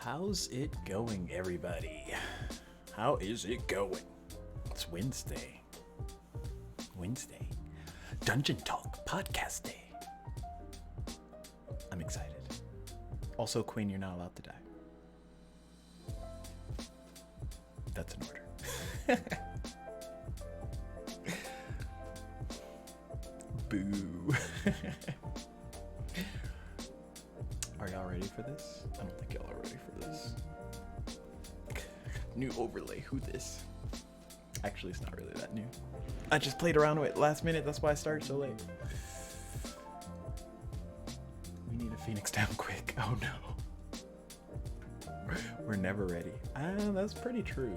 How's it going, everybody? How is it going? It's Wednesday. Dungeon Talk Podcast Day. I'm excited. Also, Queen, you're not allowed to die. That's an order. Boo. Are y'all ready for this? I don't think y'all are ready for this. New overlay, who this? Actually, it's not really that new. I just played around with it last minute, that's why I started so late. We need a Phoenix down quick. Oh no. We're never ready. That's pretty true.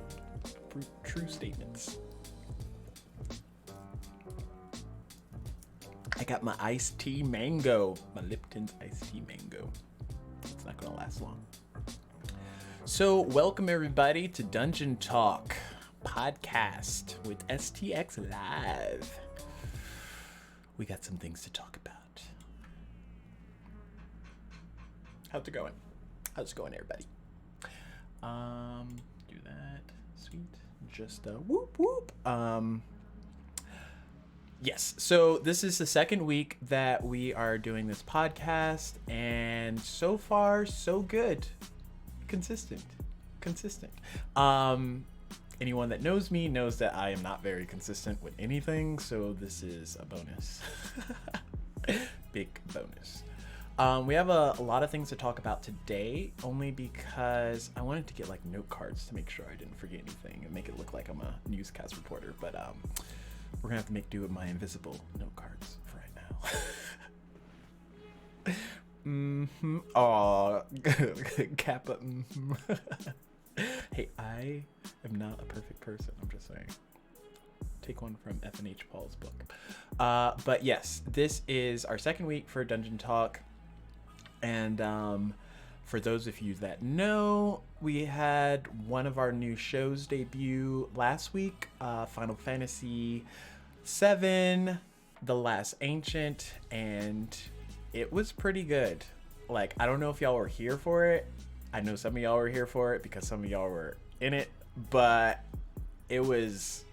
True statements. I got my iced tea mango. My Lipton's iced tea mango. It's not gonna last long. So welcome everybody to Dungeon Talk Podcast with STX Live. We got some things to talk about. How's it going? How's it going, everybody? Do that. Sweet. Just whoop whoop. Yes, so this is the second week that we are doing this podcast, and so far, so good. Consistent. Anyone that knows me knows that I am not very consistent with anything, so this is a bonus. Big bonus. We have a lot of things to talk about today, only because I wanted to get like note cards to make sure I didn't forget anything and make it look like I'm a newscast reporter, but we're gonna have to make do with my invisible note cards for right now. Aw, Kappa. Hey, I am not a perfect person. I'm just saying. Take one from F&H Paul's book. But yes, this is our second week for Dungeon Talk, and for those of you that know, we had one of our new shows debut last week, Final Fantasy VII, The Last Ancient, and it was pretty good. Like, I don't know if y'all were here for it. I know some of y'all were here for it because some of y'all were in it, but it was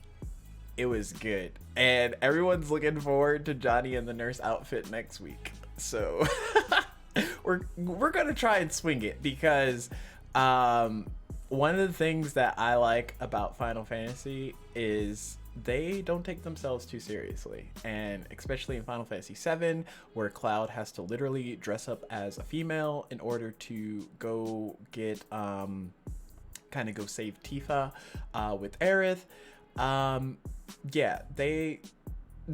good. And everyone's looking forward to Johnny and the Nurse outfit next week. So we're gonna try and swing it because one of the things that I like about Final Fantasy is they don't take themselves too seriously, and especially in Final Fantasy VII, where Cloud has to literally dress up as a female in order to go get kind of go save Tifa with Aerith. Yeah, they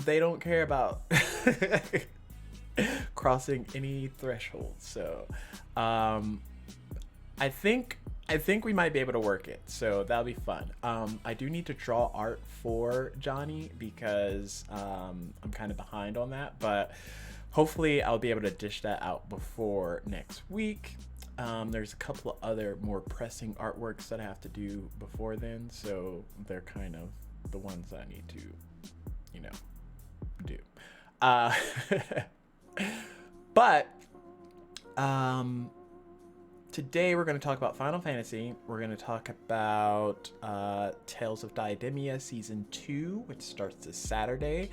don't care about crossing any threshold. So I think we might be able to work it, so that'll be fun. I do need to draw art for Johnny because I'm kind of behind on that, but hopefully I'll be able to dish that out before next week. There's a couple of other more pressing artworks that I have to do before then, so they're kind of the ones I need to, do. But today we're going to talk about Final Fantasy. We're going to talk about Tales of Diademia Season 2, which starts this Saturday.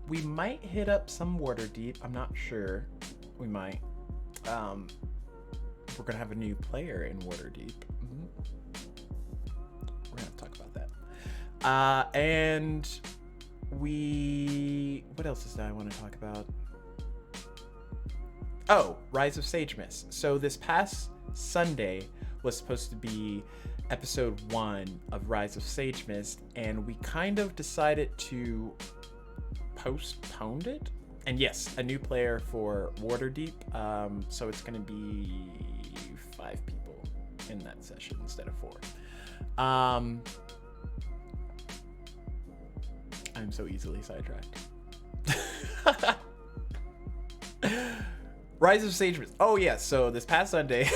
We might hit up some Waterdeep. I'm not sure. We might. We're going to have a new player in Waterdeep. We're going to talk about that. And what else is that I want to talk about? Oh, Rise of Sage Mist. So this past Sunday was supposed to be episode 1 of Rise of Sage Mist, and we kind of decided to postpone it. And yes, a new player for Waterdeep. So it's going to be 5 people in that session instead of 4. I'm so easily sidetracked. Rise of Sage Mist. Oh yeah, so this past Sunday,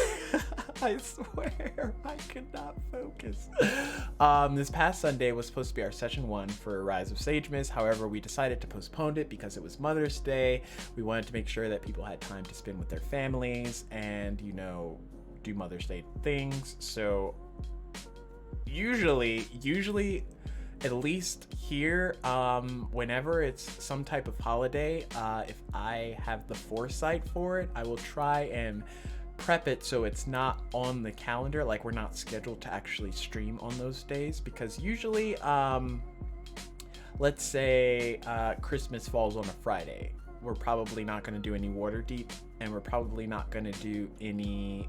I swear I could not focus. This past Sunday was supposed to be our session 1 for Rise of Sage Mist. However, we decided to postpone it because it was Mother's Day. We wanted to make sure that people had time to spend with their families and, do Mother's Day things. So usually at least here, whenever it's some type of holiday, if I have the foresight for it, I will try and prep it so it's not on the calendar, like we're not scheduled to actually stream on those days, because usually let's say Christmas falls on a Friday, we're probably not going to do any Waterdeep, and we're probably not going to do any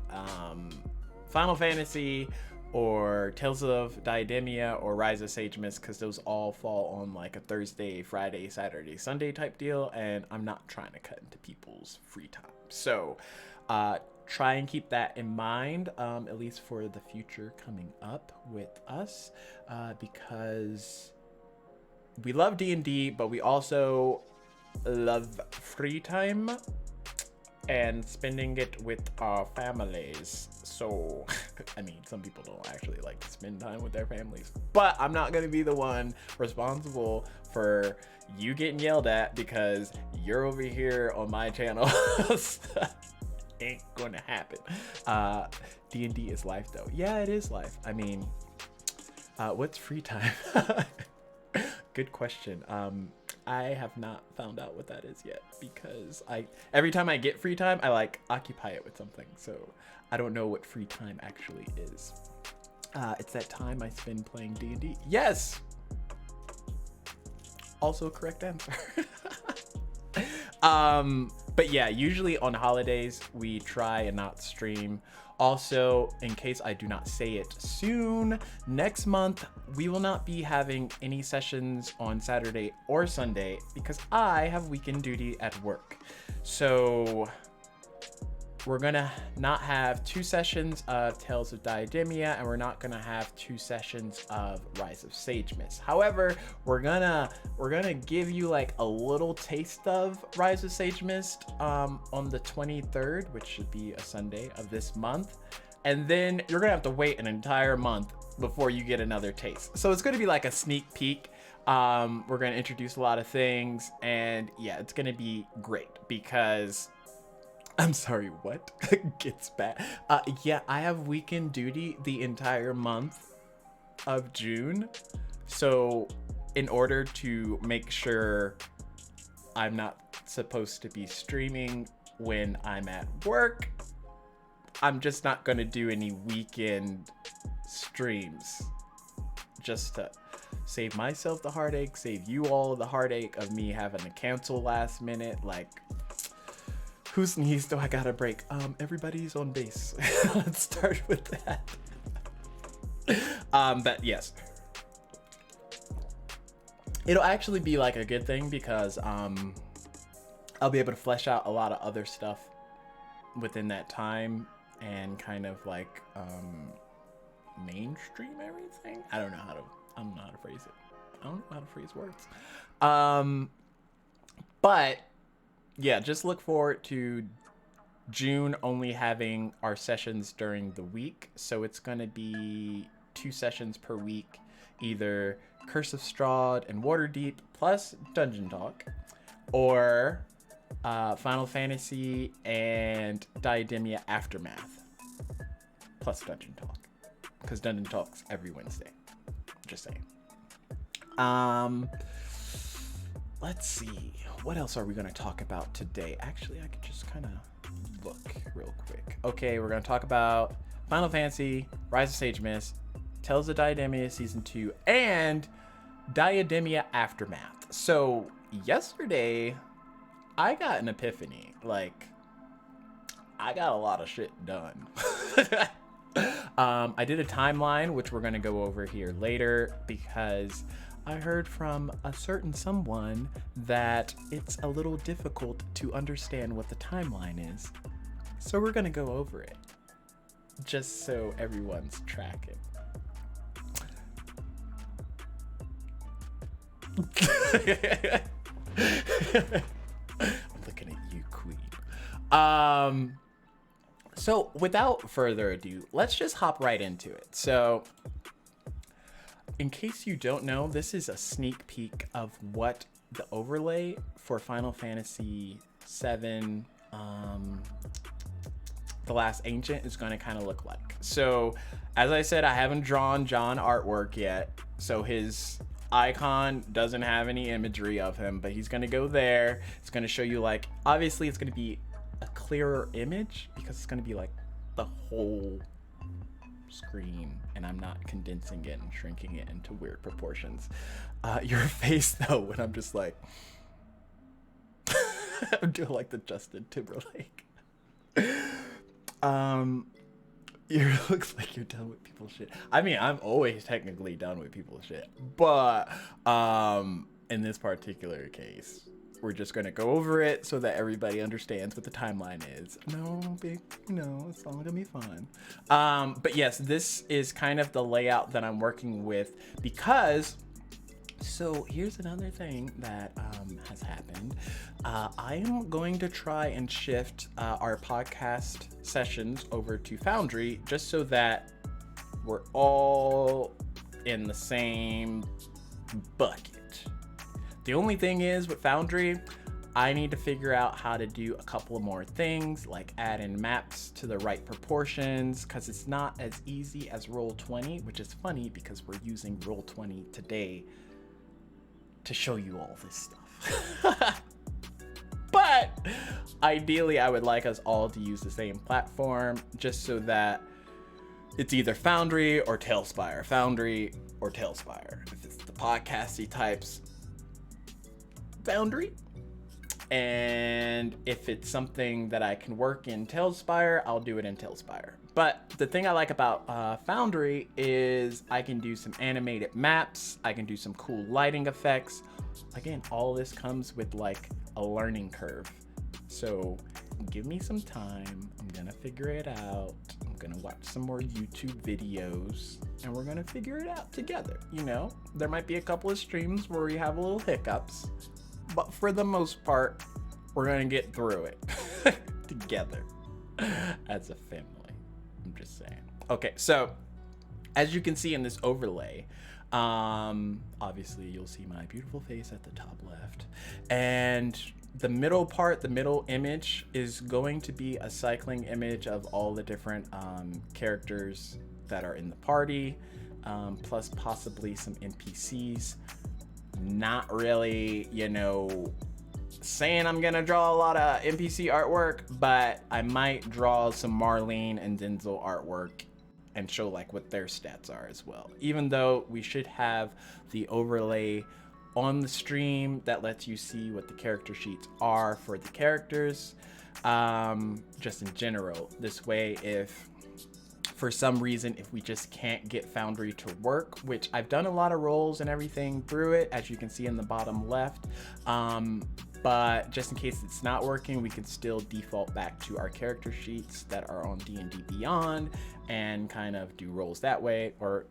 Final Fantasy or Tales of Diademia or Rise of Sage Mist, because those all fall on like a Thursday, Friday, Saturday, Sunday type deal, and I'm not trying to cut into people's free time. So try and keep that in mind, at least for the future coming up with us, because we love D&D, but we also love free time and spending it with our families. So, I mean, some people don't actually like to spend time with their families, but I'm not going to be the one responsible for you getting yelled at because you're over here on my channel. Ain't gonna happen. D&D is life though. Yeah, it is life. I mean, what's free time? Good question. I have not found out what that is yet, because every time I get free time, I like occupy it with something. So I don't know what free time actually is. It's that time I spend playing D&D. Yes. Also correct answer. But yeah, usually on holidays we try and not stream. Also, in case I do not say it soon, next month we will not be having any sessions on Saturday or Sunday because I have weekend duty at work. So we're gonna not have 2 sessions of Tales of Diademia, and we're not gonna have 2 sessions of Rise of Sage Mist. However, we're gonna give you like a little taste of Rise of Sage Mist on the 23rd, which should be a Sunday of this month, and then you're gonna have to wait an entire month before you get another taste. So it's gonna be like a sneak peek. We're gonna introduce a lot of things, and yeah, it's gonna be great because I'm sorry, what? Gets bad. Yeah, I have weekend duty the entire month of June. So in order to make sure I'm not supposed to be streaming when I'm at work, I'm just not going to do any weekend streams. Just to save myself the heartache, save you all the heartache of me having to cancel last minute. Like, who sneezed? Oh, I got a break. Everybody's on base. Let's start with that. But yes, it'll actually be like a good thing because I'll be able to flesh out a lot of other stuff within that time and kind of like mainstream everything. I don't know how to phrase it. I don't know how to phrase words. But yeah, just look forward to June only having our sessions during the week. So it's going to be 2 sessions per week, either Curse of Strahd and Waterdeep plus Dungeon Talk, or Final Fantasy and Diademia Aftermath plus Dungeon Talk, because Dungeon Talk's every Wednesday. Just saying. Let's see. What else are we going to talk about today? Actually, I could just kind of look real quick. Okay, we're going to talk about Final Fantasy, Rise of Sage Mist, Tales of Diademia Season 2, and Diademia Aftermath. So, yesterday, I got an epiphany. Like, I got a lot of shit done. I did a timeline, which we're going to go over here later, because I heard from a certain someone that it's a little difficult to understand what the timeline is. So we're gonna go over it, just so everyone's tracking. I'm looking at you, queen. So without further ado, let's just hop right into it. So, in case you don't know, this is a sneak peek of what the overlay for Final Fantasy VII The Last Ancient is going to kind of look like. So, as I said, I haven't drawn John artwork yet. So his icon doesn't have any imagery of him, but he's going to go there. It's going to show you, like, obviously it's going to be a clearer image because it's going to be like the whole screen, and I'm not condensing it and shrinking it into weird proportions. Your face, though, when I'm just like, I'm doing like the Justin Timberlake. You looks like you're done with people's shit. I mean, I'm always technically done with people's shit, but in this particular case, we're just gonna go over it so that everybody understands what the timeline is. No, big, it's all gonna be fine. But yes, this is kind of the layout that I'm working with because. So here's another thing that has happened. I am going to try and shift our podcast sessions over to Foundry just so that we're all in the same bucket. The only thing is with Foundry, I need to figure out how to do a couple of more things, like add in maps to the right proportions, because it's not as easy as Roll20, which is funny because we're using Roll20 today to show you all this stuff. But ideally, I would like us all to use the same platform just so that it's either Foundry or Tailspire. Foundry or Tailspire. If it's the podcasty types, Foundry. And if it's something that I can work in Tailspire, I'll do it in Tailspire. But the thing I like about Foundry is I can do some animated maps. I can do some cool lighting effects. Again, all this comes with like a learning curve. So give me some time. I'm gonna figure it out. I'm gonna watch some more YouTube videos and we're gonna figure it out together. You know, there might be a couple of streams where we have a little hiccups, but for the most part, we're gonna get through it together as a family. I'm just saying. Okay, so as you can see in this overlay, obviously you'll see my beautiful face at the top left, and the middle part, the middle image, is going to be a cycling image of all the different characters that are in the party, plus possibly some NPCs. Not really, saying I'm gonna draw a lot of NPC artwork, but I might draw some Marlene and Denzel artwork and show like what their stats are as well. Even though we should have the overlay on the stream that lets you see what the character sheets are for the characters, just in general. This way, if for some reason, if we just can't get Foundry to work, which I've done a lot of rolls and everything through it, as you can see in the bottom left, but just in case it's not working, we can still default back to our character sheets that are on D&D Beyond and kind of do rolls that way, or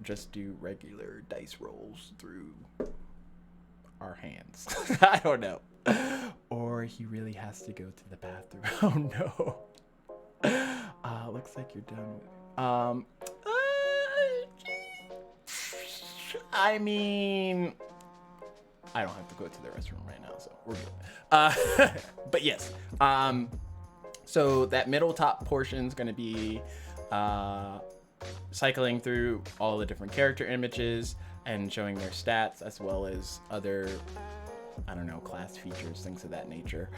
just do regular dice rolls through our hands. I don't know. Or he really has to go to the bathroom. Oh no. Looks like you're done. I mean, I don't have to go to the restroom right now, so we're good. But yes. So that middle top portion is going to be cycling through all the different character images and showing their stats, as well as other, class features, things of that nature.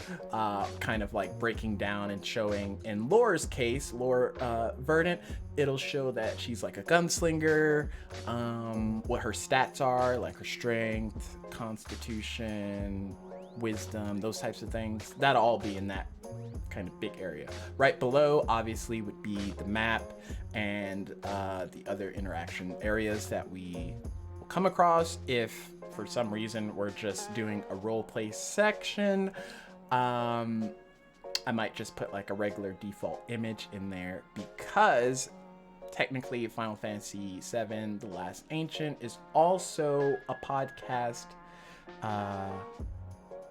Kind of like breaking down and showing, in Laura's case, Laura Verdant, it'll show that she's like a gunslinger, what her stats are, like her strength, constitution, wisdom, those types of things. That'll all be in that kind of big area. Right below, obviously, would be the map and the other interaction areas that we will come across if for some reason we're just doing a role play section. I might just put like a regular default image in there because technically Final Fantasy VII The Last Ancient is also a podcast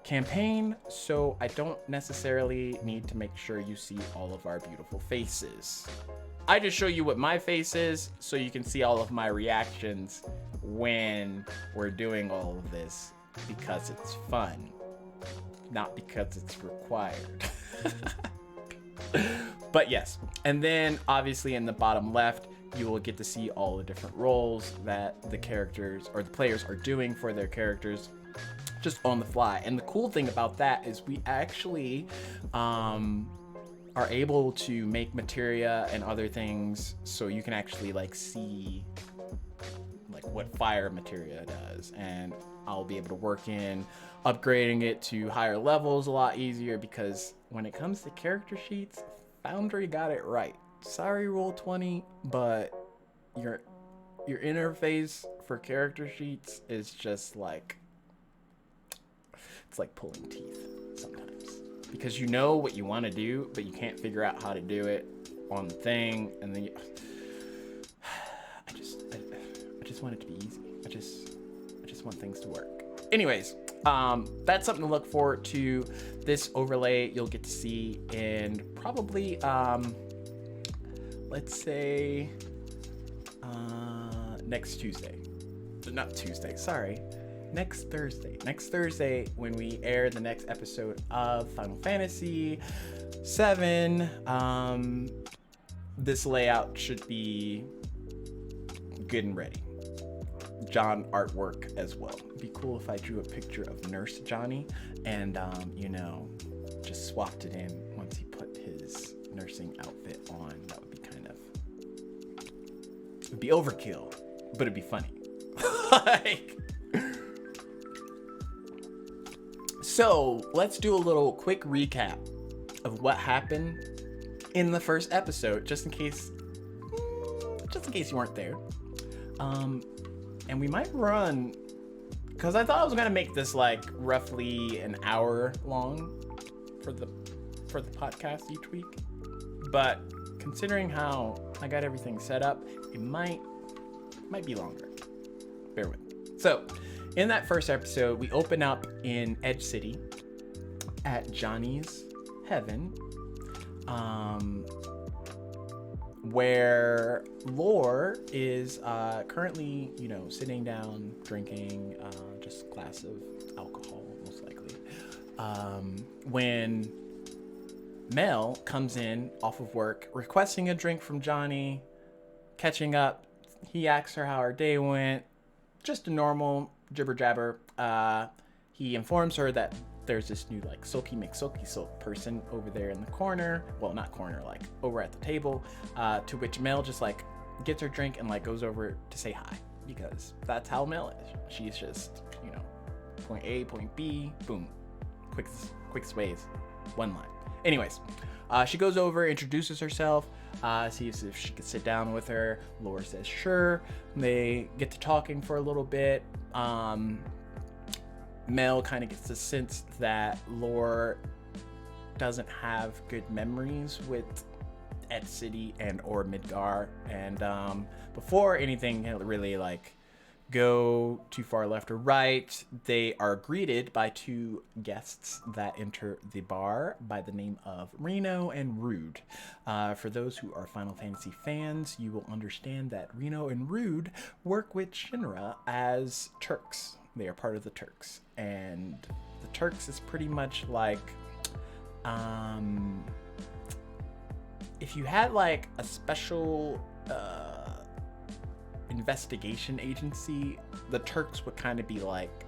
campaign, so I don't necessarily need to make sure you see all of our beautiful faces. I just show you what my face is so you can see all of my reactions when we're doing all of this, because it's fun, not because it's required. But yes, and then obviously in the bottom left, you will get to see all the different roles that the characters or the players are doing for their characters just on the fly. And the cool thing about that is we actually are able to make materia and other things so you can actually like see like what fire materia does, and I'll be able to work in upgrading it to higher levels a lot easier, because when it comes to character sheets, Foundry got it right. Sorry, Roll20, but your interface for character sheets is just like, it's like pulling teeth sometimes, because you know what you want to do, but you can't figure out how to do it on the thing, and then I just want it to be easy. I just want things to work. Anyways, that's something to look forward to. This overlay you'll get to see in probably let's say next Thursday when we air the next episode of Final Fantasy VII. This layout should be good and ready. John artwork as well. It'd be cool if I drew a picture of Nurse Johnny and just swapped it in once he put his nursing outfit on. That would be it'd be overkill, but it'd be funny. So let's do a little quick recap of what happened in the first episode, just in case you weren't there. And we might run, because I thought I was gonna make this like roughly an hour long for the podcast each week, but considering how I got everything set up, it might be longer. Bear with me. So, in that first episode, we open up in Edge City at Johnny's Heaven, where Lore is currently, sitting down, drinking just a glass of alcohol, most likely. When Mel comes in off of work, requesting a drink from Johnny, catching up. He asks her how her day went. Just a normal jibber jabber. He informs her that there's this new like Silky McSilky Silk person over there in the corner. Well, not corner, like over at the table. To which Mel just like gets her drink and like goes over to say hi, because that's how Mel is. She's just, point A, point B, boom. Quick ways, one line. Anyways, she goes over, introduces herself, sees if she could sit down with her. Lore says sure. They get to talking for a little bit. Mel kind of gets the sense that Lore doesn't have good memories with Ed City and or Midgar, and before anything really like go too far left or right, they are greeted by two guests that enter the bar by the name of Reno and Rude. For those who are Final Fantasy fans, you will understand that Reno and Rude work with Shinra as Turks. They are part of the Turks, and the Turks is pretty much like if you had like a special investigation agency, the Turks would kind of be like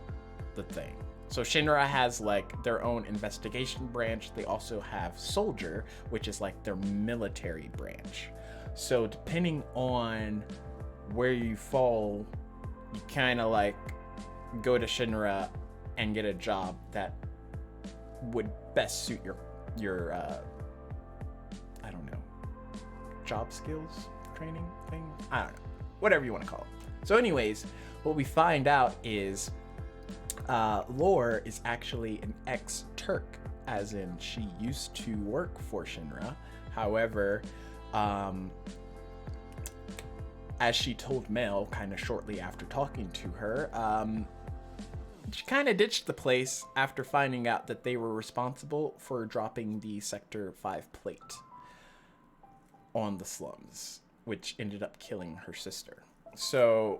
the thing. So Shinra has like their own investigation branch. They also have Soldier, which is like their military branch. So depending on where you fall, you kind of like go to Shinra and get a job that would best suit your I don't know, job skills training thing. I don't know. Whatever you want to call it. So anyways, what we find out is Lore is actually an ex-Turk, as in she used to work for Shinra. However, as she told Mel kind of shortly after talking to her, she kind of ditched the place after finding out that they were responsible for dropping the Sector 5 plate on the slums, which ended up killing her sister. So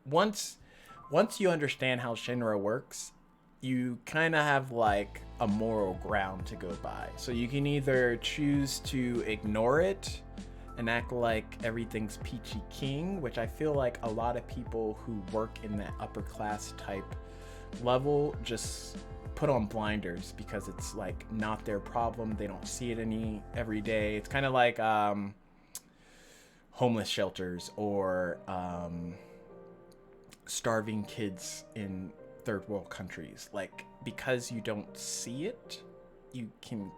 once you understand how Shinra works, you kind of have like a moral ground to go by. So you can either choose to ignore it and act like everything's peachy king, which I feel like a lot of people who work in that upper class type level just put on blinders because it's like not their problem. They don't see it every day. It's kind of like homeless shelters or starving kids in third world countries. Like, because you don't see it, you can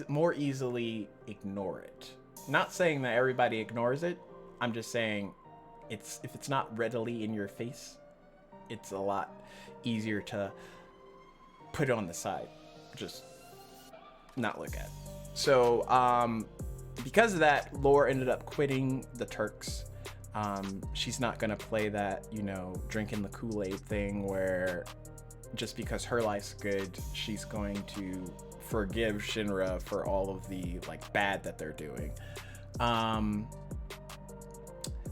more easily ignore it. Not saying that everybody ignores it. I'm just saying if it's not readily in your face, it's a lot easier to put it on the side, just not look at. So because of that, Lore ended up quitting the Turks. She's not gonna play that, drinking the Kool-Aid thing where just because her life's good, she's going to forgive Shinra for all of the like bad that they're doing.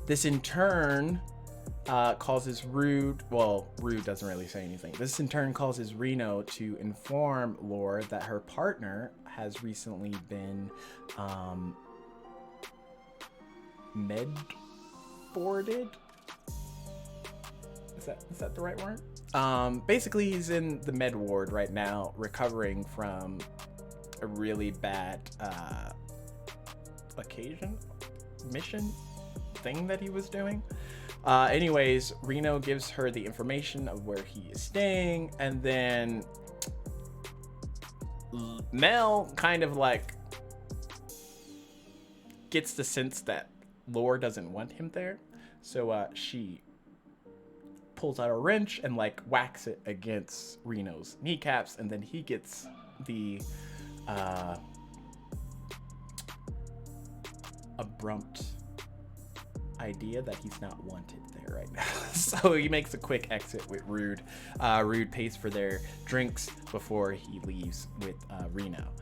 This in turn causes Rude doesn't really say anything. This in turn causes Reno to inform Lore that her partner has recently been med-boarded. Is that the right word? Basically, he's in the med ward right now, recovering from a really bad mission thing that he was doing. Anyways, Reno gives her the information of where he is staying, and then Mel kind of like gets the sense that Lore doesn't want him there, so she pulls out a wrench and like whacks it against Reno's kneecaps, and then he gets the abrupt idea that he's not wanted there right now. So he makes a quick exit with Rude. Rude pays for their drinks before he leaves with Reno.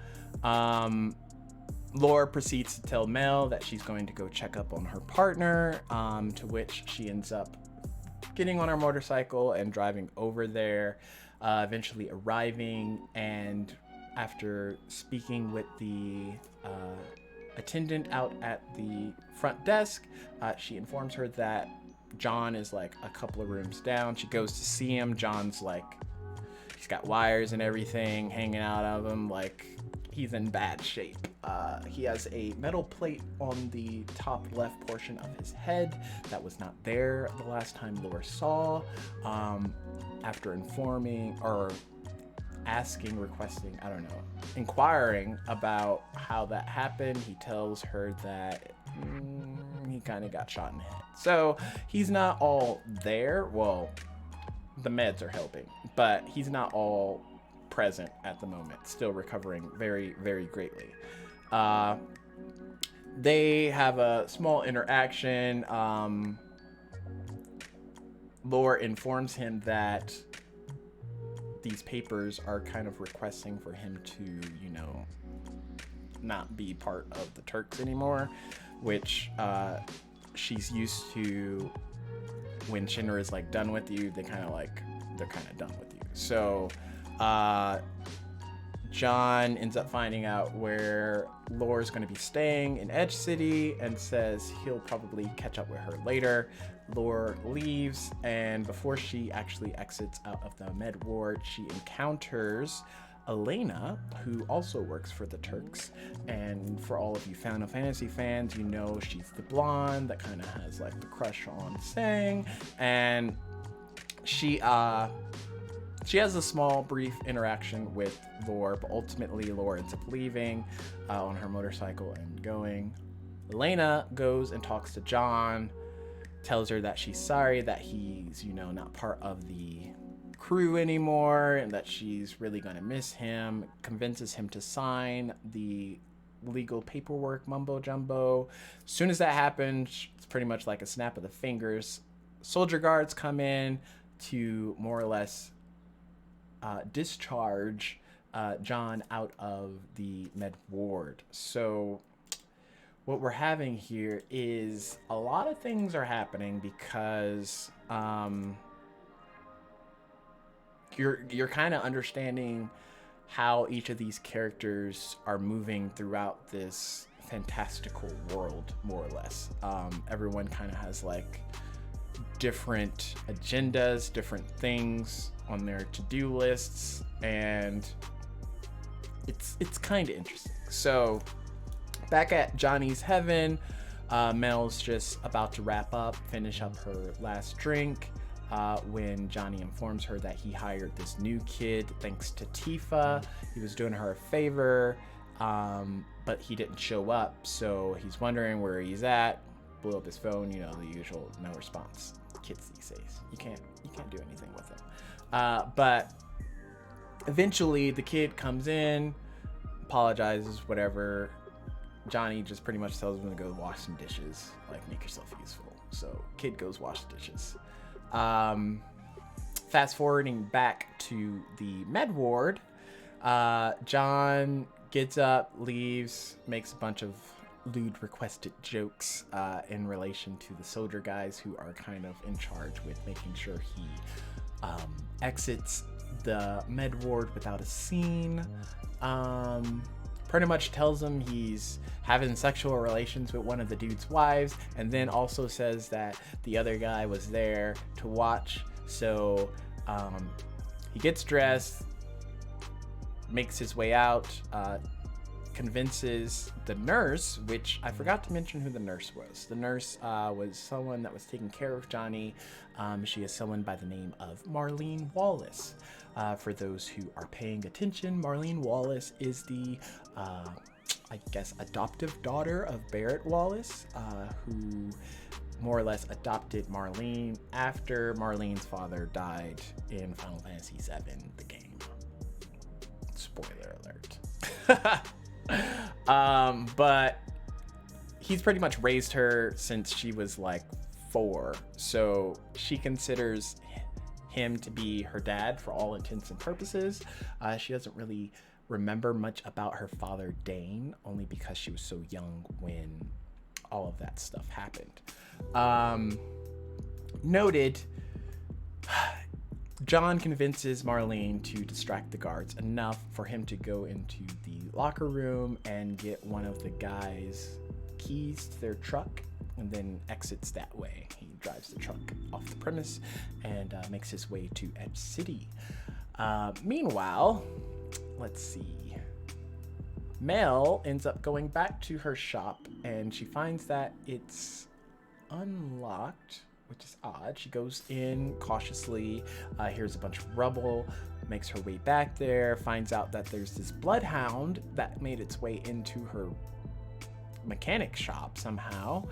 Lore proceeds to tell Mel that she's going to go check up on her partner, to which she ends up getting on her motorcycle and driving over there, eventually arriving, and after speaking with the attendant out at the front desk, she informs her that John is like a couple of rooms down. She goes to see him. John's like, he's got wires and everything hanging out of him, like he's in bad shape. He has a metal plate on the top left portion of his head that was not there the last time Lore saw. After informing or inquiring about how that happened, he tells her that he kind of got shot in the head. So he's not all there. Well, the meds are helping, but he's not all present at the moment, still recovering very, very greatly. They have a small interaction. Lore informs him that these papers are kind of requesting for him to, not be part of the Turks anymore, which she's used to. When Shinra is like done with you, they're kind of done with you. So John ends up finding out where Lore's going to be staying in Edge City and says he'll probably catch up with her later. Lore leaves, and before she actually exits out of the med ward, she encounters Elena, who also works for the Turks. And for all of you Final Fantasy fans, she's the blonde that kind of has like the crush on Sang, and she has a small brief interaction with Lore, but ultimately Lore ends up leaving on her motorcycle and going. Elena goes and talks to John, tells her that she's sorry that he's, not part of the crew anymore, and that she's really going to miss him, convinces him to sign the legal paperwork mumbo jumbo. As soon as that happens, it's pretty much like a snap of the fingers. Soldier guards come in to more or less discharge John out of the med ward. So what we're having here is a lot of things are happening because you're kind of understanding how each of these characters are moving throughout this fantastical world, more or less. Everyone kind of has like different agendas, different things on their to-do lists, and it's kind of interesting. So back at Johnny's Heaven, Mel's just about to finish up her last drink, when Johnny informs her that he hired this new kid thanks to Tifa. He was doing her a favor, but he didn't show up, so he's wondering where he's at. Blew up his phone, you know, the usual, no response. Kids these days, you can't do anything with them. But eventually the kid comes in, apologizes, whatever. Johnny just pretty much tells him to go wash some dishes, like make yourself useful. So kid goes wash dishes. Fast forwarding back to the med ward, John gets up, leaves, makes a bunch of lewd requested jokes in relation to the soldier guys who are kind of in charge with making sure he exits the med ward without a scene. Pretty much tells him he's having sexual relations with one of the dude's wives, and then also says that the other guy was there to watch. So he gets dressed, makes his way out, convinces the nurse, which I forgot to mention who the nurse was. The nurse was someone that was taking care of Johnny. She is someone by the name of Marlene Wallace. For those who are paying attention, Marlene Wallace is the, I guess, adoptive daughter of Barrett Wallace, who more or less adopted Marlene after Marlene's father died in Final Fantasy VII, the game. Spoiler alert. But he's pretty much raised her since she was like 4, so she considers him to be her dad for all intents and purposes. She doesn't really remember much about her father Dane, only because she was so young when all of that stuff happened. Noted, John convinces Marlene to distract the guards enough for him to go into the locker room and get one of the guys' keys to their truck, and then exits that way. He drives the truck off the premise and makes his way to Edge City. Meanwhile, let's see. Mel ends up going back to her shop, and she finds that it's unlocked, which is odd. She goes in cautiously, hears a bunch of rubble, makes her way back there, finds out that there's this bloodhound that made its way into her mechanic shop somehow,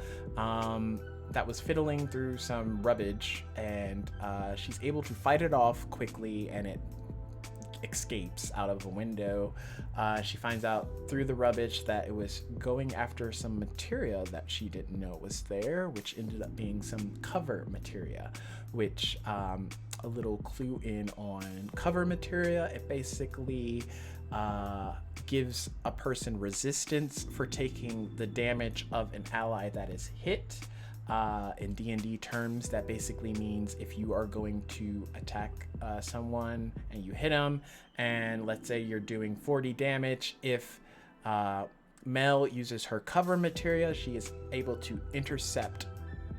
that was fiddling through some rubbish, and she's able to fight it off quickly, and it escapes out of a window. She finds out through the rubbish that it was going after some materia that she didn't know was there, which ended up being some cover materia, which a little clue in on cover materia, it basically gives a person resistance for taking the damage of an ally that is hit. In D&D terms, that basically means if you are going to attack someone and you hit them, and let's say you're doing 40 damage, if Mel uses her cover materia, she is able to intercept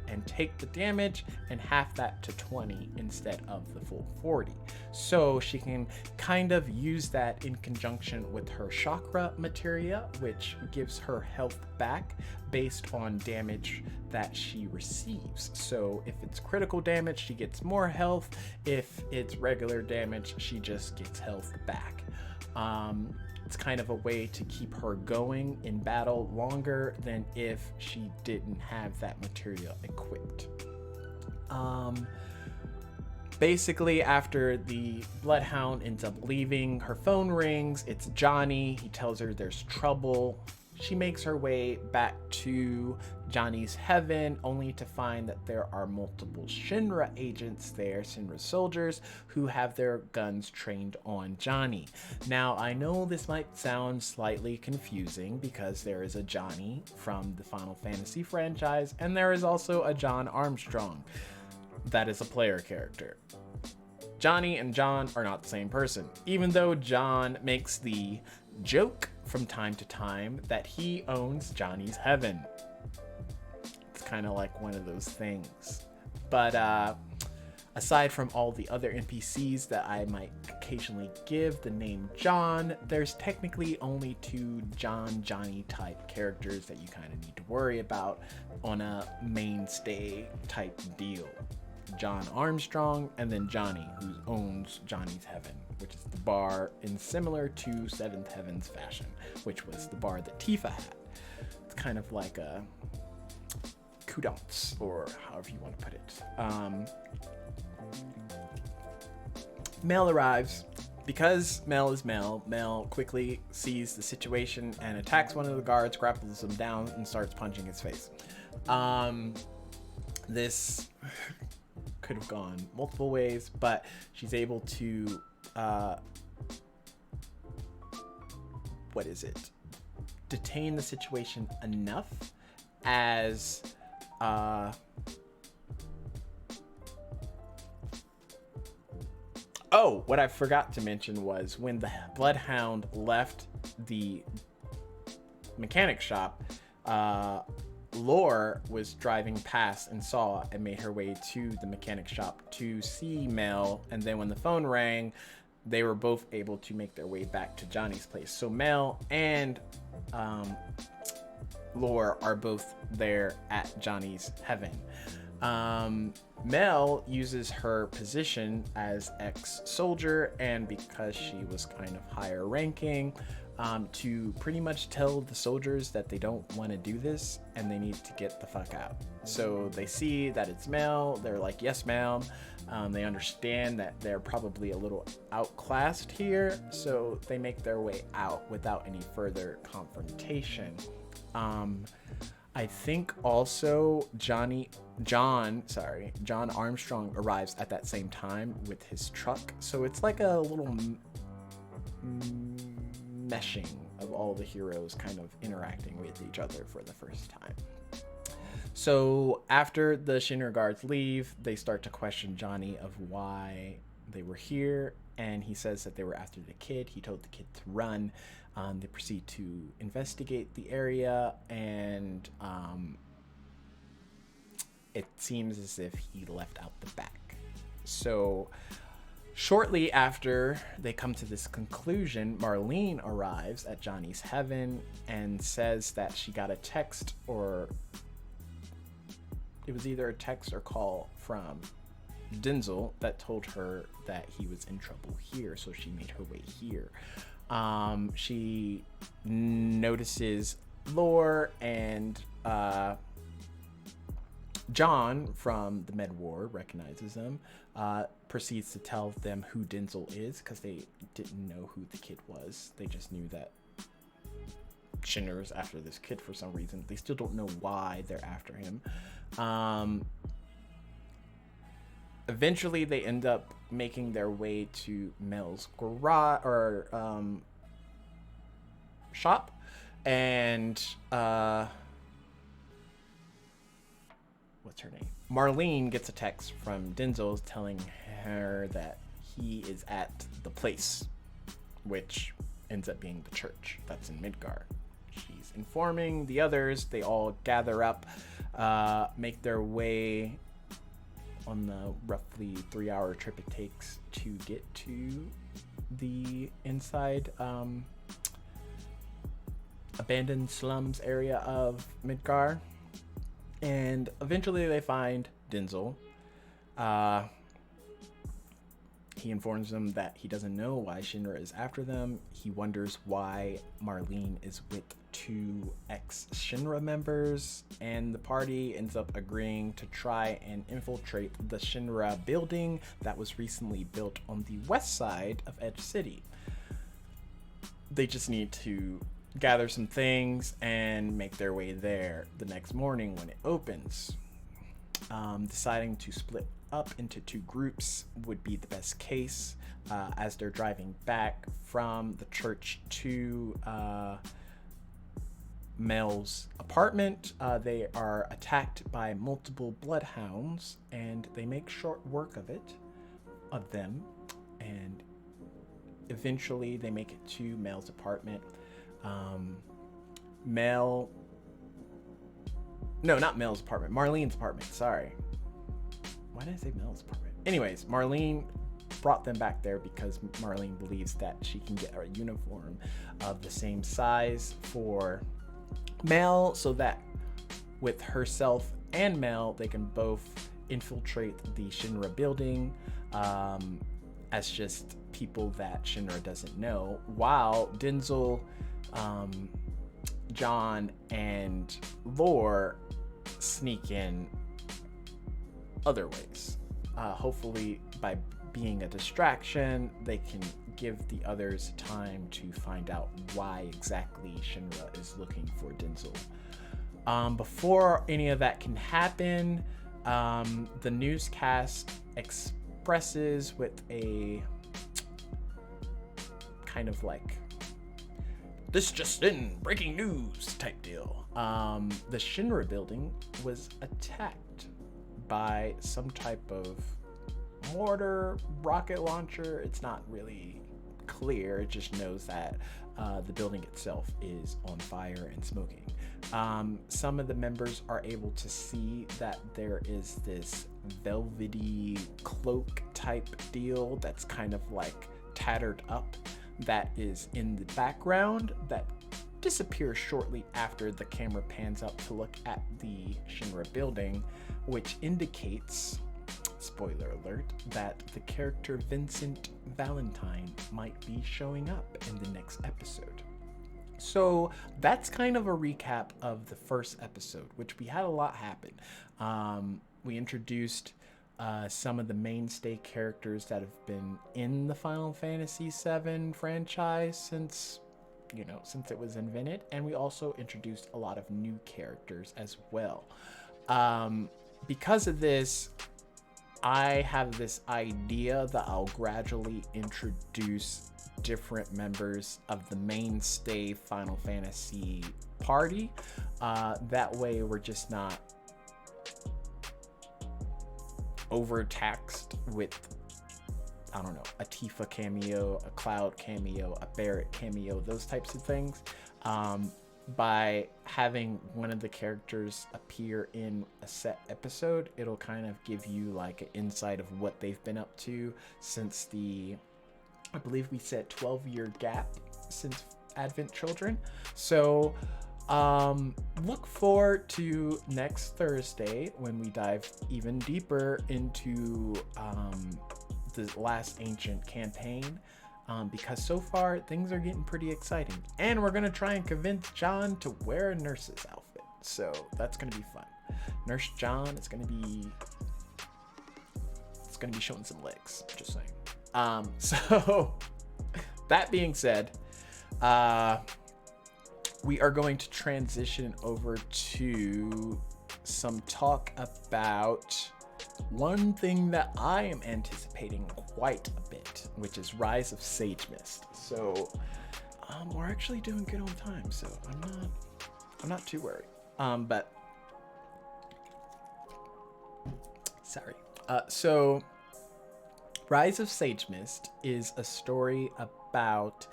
and take the damage and half that to 20 instead of the full 40. So she can kind of use that in conjunction with her chakra materia, which gives her health back based on damage that she receives. So if it's critical damage, she gets more health. If it's regular damage, she just gets health back. It's kind of a way to keep her going in battle longer than if she didn't have that material equipped. Basically, after the Bloodhound ends up leaving, her phone rings. It's Johnny. He tells her there's trouble. She makes her way back to Johnny's Heaven, only to find that there are multiple Shinra agents there, Shinra soldiers, who have their guns trained on Johnny. Now, I know this might sound slightly confusing because there is a Johnny from the Final Fantasy franchise, and there is also a John Armstrong that is a player character. Johnny and John are not the same person, even though John makes the joke from time to time that he owns Johnny's heaven. It's kind of like one of those things. But aside from all the other NPCs that I might occasionally give the name John, there's technically only 2 Johnny type characters that you kind of need to worry about on a mainstay type deal. John Armstrong, and then Johnny, who owns Johnny's Heaven, which is the bar in similar to Seventh Heaven's fashion, which was the bar that Tifa had. It's kind of like a Kudance, or however you want to put it. Mel arrives. Because Mel is Mel, Mel quickly sees the situation and attacks one of the guards, grapples him down, and starts punching his face. This could have gone multiple ways, but she's able to detain the situation enough as what I forgot to mention was when the Bloodhound left the mechanic shop, Lore was driving past and saw and made her way to the mechanic shop to see Mel, and then when the phone rang, they were both able to make their way back to Johnny's place. So Mel and Lore are both there at Johnny's Heaven. Mel uses her position as ex-soldier, and because she was kind of higher ranking, to pretty much tell the soldiers that they don't want to do this and they need to get the fuck out. So they see that it's Mel, they're like, yes ma'am. They understand that they're probably a little outclassed here, so they make their way out without any further confrontation. I think also John Armstrong arrives at that same time with his truck. So it's like a little meshing of all the heroes kind of interacting with each other for the first time. So after the Shinra guards leave, they start to question Johnny of why they were here. And he says that they were after the kid. He told the kid to run. They proceed to investigate the area, and it seems as if he left out the back. So shortly after they come to this conclusion, Marlene arrives at Johnny's Heaven and says that she got a text, or it was either a text or call from Denzel that told her that he was in trouble here, so she made her way here. She notices Lore, and John from the Med War recognizes them, proceeds to tell them who Denzel is, because they didn't know who the kid was. They just knew that Shinra's after this kid for some reason. They still don't know why they're after him. Eventually, they end up making their way to Mel's garage or shop, and what's her name? Marlene gets a text from Denzel telling her that he is at the place, which ends up being the church that's in Midgar. She's informing the others. They all gather up, make their way on the roughly 3-hour trip it takes to get to the inside abandoned slums area of Midgar. And eventually they find Denzel. He informs them that he doesn't know why Shinra is after them. He wonders why Marlene is with 2 ex-Shinra members, and the party ends up agreeing to try and infiltrate the Shinra building that was recently built on the west side of Edge City. They just need to gather some things and make their way there the next morning when it opens. Deciding to split up into 2 groups would be the best case. As they're driving back from the church to Mel's apartment, they are attacked by multiple bloodhounds, and they make short work of it. of them, and eventually they make it to Mel's apartment. Mel, no, not Mel's apartment, Marlene's apartment. Sorry, why did I say Mel's apartment? Anyways, Marlene brought them back there because Marlene believes that she can get a uniform of the same size for Mel, so that with herself and Mel, they can both infiltrate the Shinra building as just people that Shinra doesn't know, while Denzel, John, and Lore sneak in other ways. Hopefully by being a distraction, they can give the others time to find out why exactly Shinra is looking for Denzel. Before any of that can happen, the newscast expresses with a kind of like, "This just in, breaking news" type deal. The Shinra building was attacked by some type of mortar, rocket launcher. It's not really clear. It just knows that the building itself is on fire and smoking. Some of the members are able to see that there is this velvety cloak type deal that's kind of like tattered up that is in the background that disappears shortly after the camera pans up to look at the Shinra building, which indicates, spoiler alert, that the character Vincent Valentine might be showing up in the next episode. So that's kind of a recap of the first episode, which we had a lot happen. We introduced some of the mainstay characters that have been in the Final Fantasy VII franchise since it was invented, and we also introduced a lot of new characters as well. Because of this, I have this idea that I'll gradually introduce different members of the mainstay Final Fantasy party. That way we're just not overtaxed with, I don't know, a Tifa cameo, a Cloud cameo, a Barrett cameo, those types of things. By having one of the characters appear in a set episode, it'll kind of give you like an insight of what they've been up to since I believe we said 12-year gap since Advent Children. So look forward to next Thursday when we dive even deeper into the Last Ancient campaign, because so far things are getting pretty exciting, and we're gonna try and convince John to wear a nurse's outfit, so that's gonna be fun. Nurse John is gonna be showing some legs, just saying. So that being said, we are going to transition over to some talk about one thing that I am anticipating quite a bit, which is Rise of Sage Mist. So we're actually doing good on time, so I'm not too worried. But sorry. So Rise of Sage Mist is a story about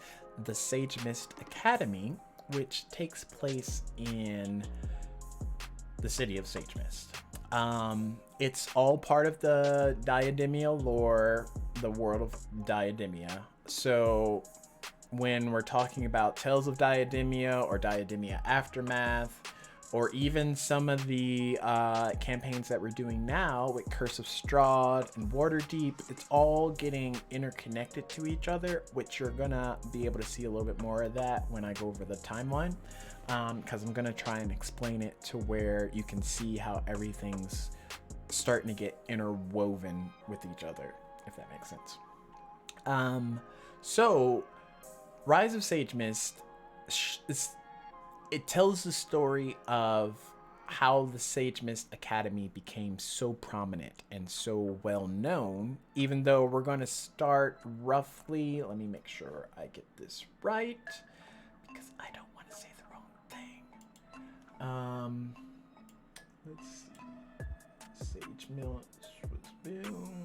the Sage Mist Academy, which takes place in the city of Sage Mist. It's all part of the Diademia lore, the world of Diademia. So when we're talking about Tales of Diademia or Diademia Aftermath, or even some of the campaigns that we're doing now with Curse of Strahd and Waterdeep, it's all getting interconnected to each other, which you're gonna be able to see a little bit more of that when I go over the timeline, because I'm gonna try and explain it to where you can see how everything's starting to get interwoven with each other, if that makes sense. So Rise of Sage Mist it tells the story of how the Sage Mist Academy became so prominent and so well known, even though we're going to start roughly, let me make sure I get this right, because I don't want to say the wrong thing. Let's see. Sage Mist was built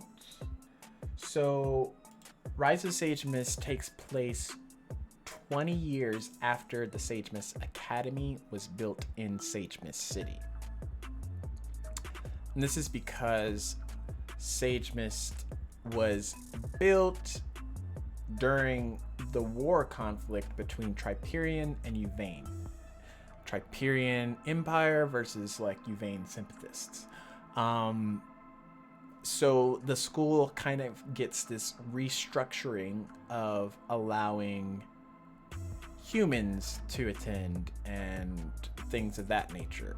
So, Rise of Sage Mist takes place 20 years after the Sage Mist Academy was built in Sage Mist City. And this is because Sage Mist was built during the war conflict between Triperian and Yvain. Triperian Empire versus like Yvain sympathists. So the school kind of gets this restructuring of allowing humans to attend and things of that nature.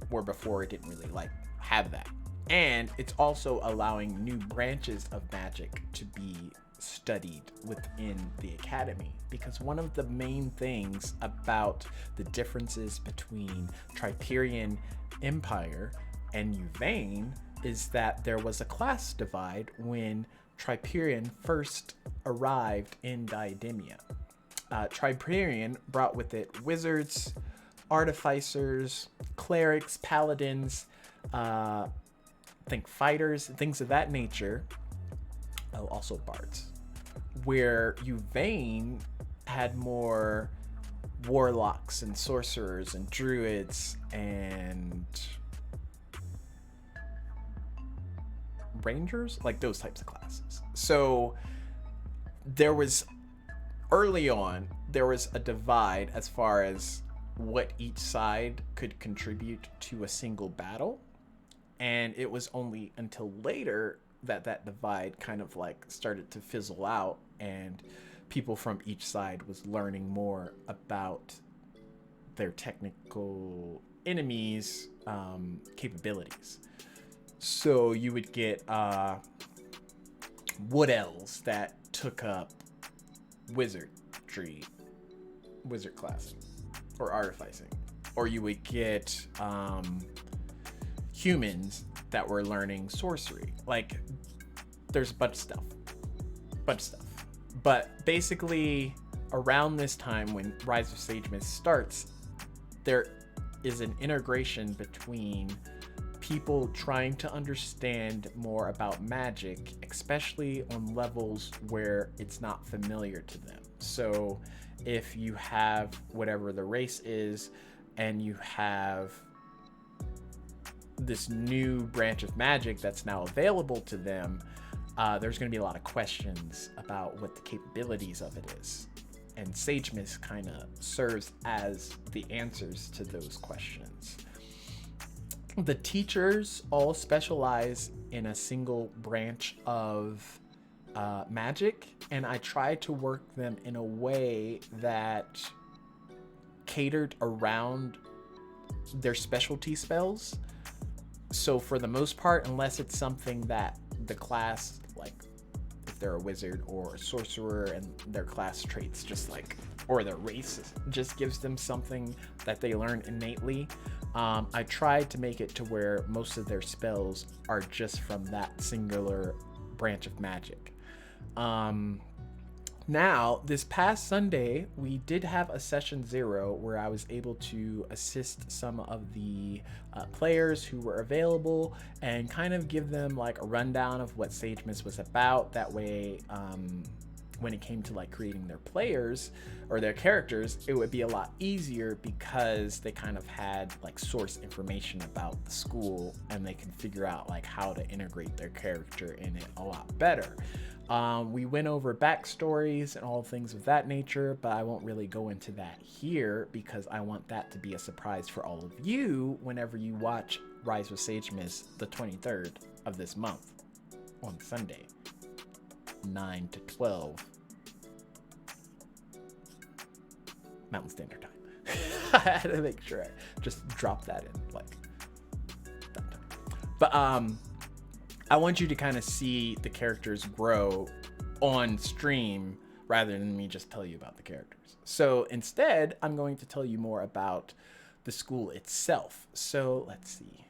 Where before it didn't really like have that. And it's also allowing new branches of magic to be studied within the academy, because one of the main things about the differences between Triperian Empire and Yvain is that there was a class divide when Triperian first arrived in Diademia. Triperian brought with it wizards, artificers, clerics, paladins, think fighters, things of that nature. Oh, also bards. Where Yvain had more warlocks and sorcerers and druids and rangers, like those types of classes. So there was, early on, there was a divide as far as what each side could contribute to a single battle. And it was only until later that that divide kind of like started to fizzle out, and people from each side was learning more about their technical enemies' capabilities. So you would get wood elves that took up wizard classes or artificing, or you would get humans that were learning sorcery. Like, there's a bunch of stuff. But basically, around this time when Rise of Sage Mist starts, there is an integration between people trying to understand more about magic, especially on levels where it's not familiar to them. So if you have whatever the race is, and you have this new branch of magic that's now available to them, there's going to be a lot of questions about what the capabilities of it is. And Sage Mist kind of serves as the answers to those questions. The teachers all specialize in a single branch of magic, and I try to work them in a way that catered around their specialty spells. So for the most part, unless it's something that the class, like if they're a wizard or a sorcerer and their class traits just like, or their race just gives them something that they learn innately, I tried to make it to where most of their spells are just from that singular branch of magic. Now, this past Sunday, we did have a session 0 where I was able to assist some of the players who were available and kind of give them like a rundown of what Sage Mist was about. That way, when it came to like creating their players or their characters, it would be a lot easier because they kind of had like source information about the school, and they can figure out like how to integrate their character in it a lot better. We went over backstories and all things of that nature, but I won't really go into that here because I want that to be a surprise for all of you whenever you watch Rise of Sage Mist the 23rd of this month on Sunday, 9 to 12 Mountain Standard Time. I had to make sure I just drop that in like that time. But I want you to kind of see the characters grow on stream rather than me just tell you about the characters. So instead, I'm going to tell you more about the school itself. So let's see,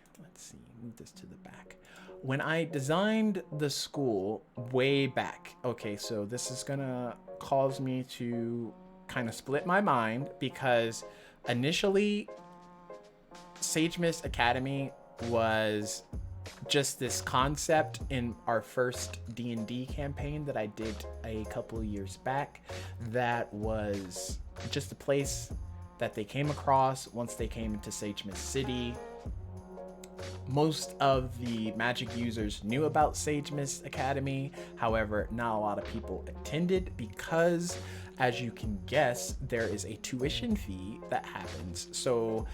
move this to the back. When I designed the school way back, okay, so this is gonna cause me to kind of split my mind because initially Sage Mist Academy was just this concept in our first D&D campaign that I did a couple of years back. That was just a place that they came across once they came into Sage Mist City. Most of the magic users knew about Sage Mist Academy. However, not a lot of people attended because, as you can guess, there is a tuition fee that happens. So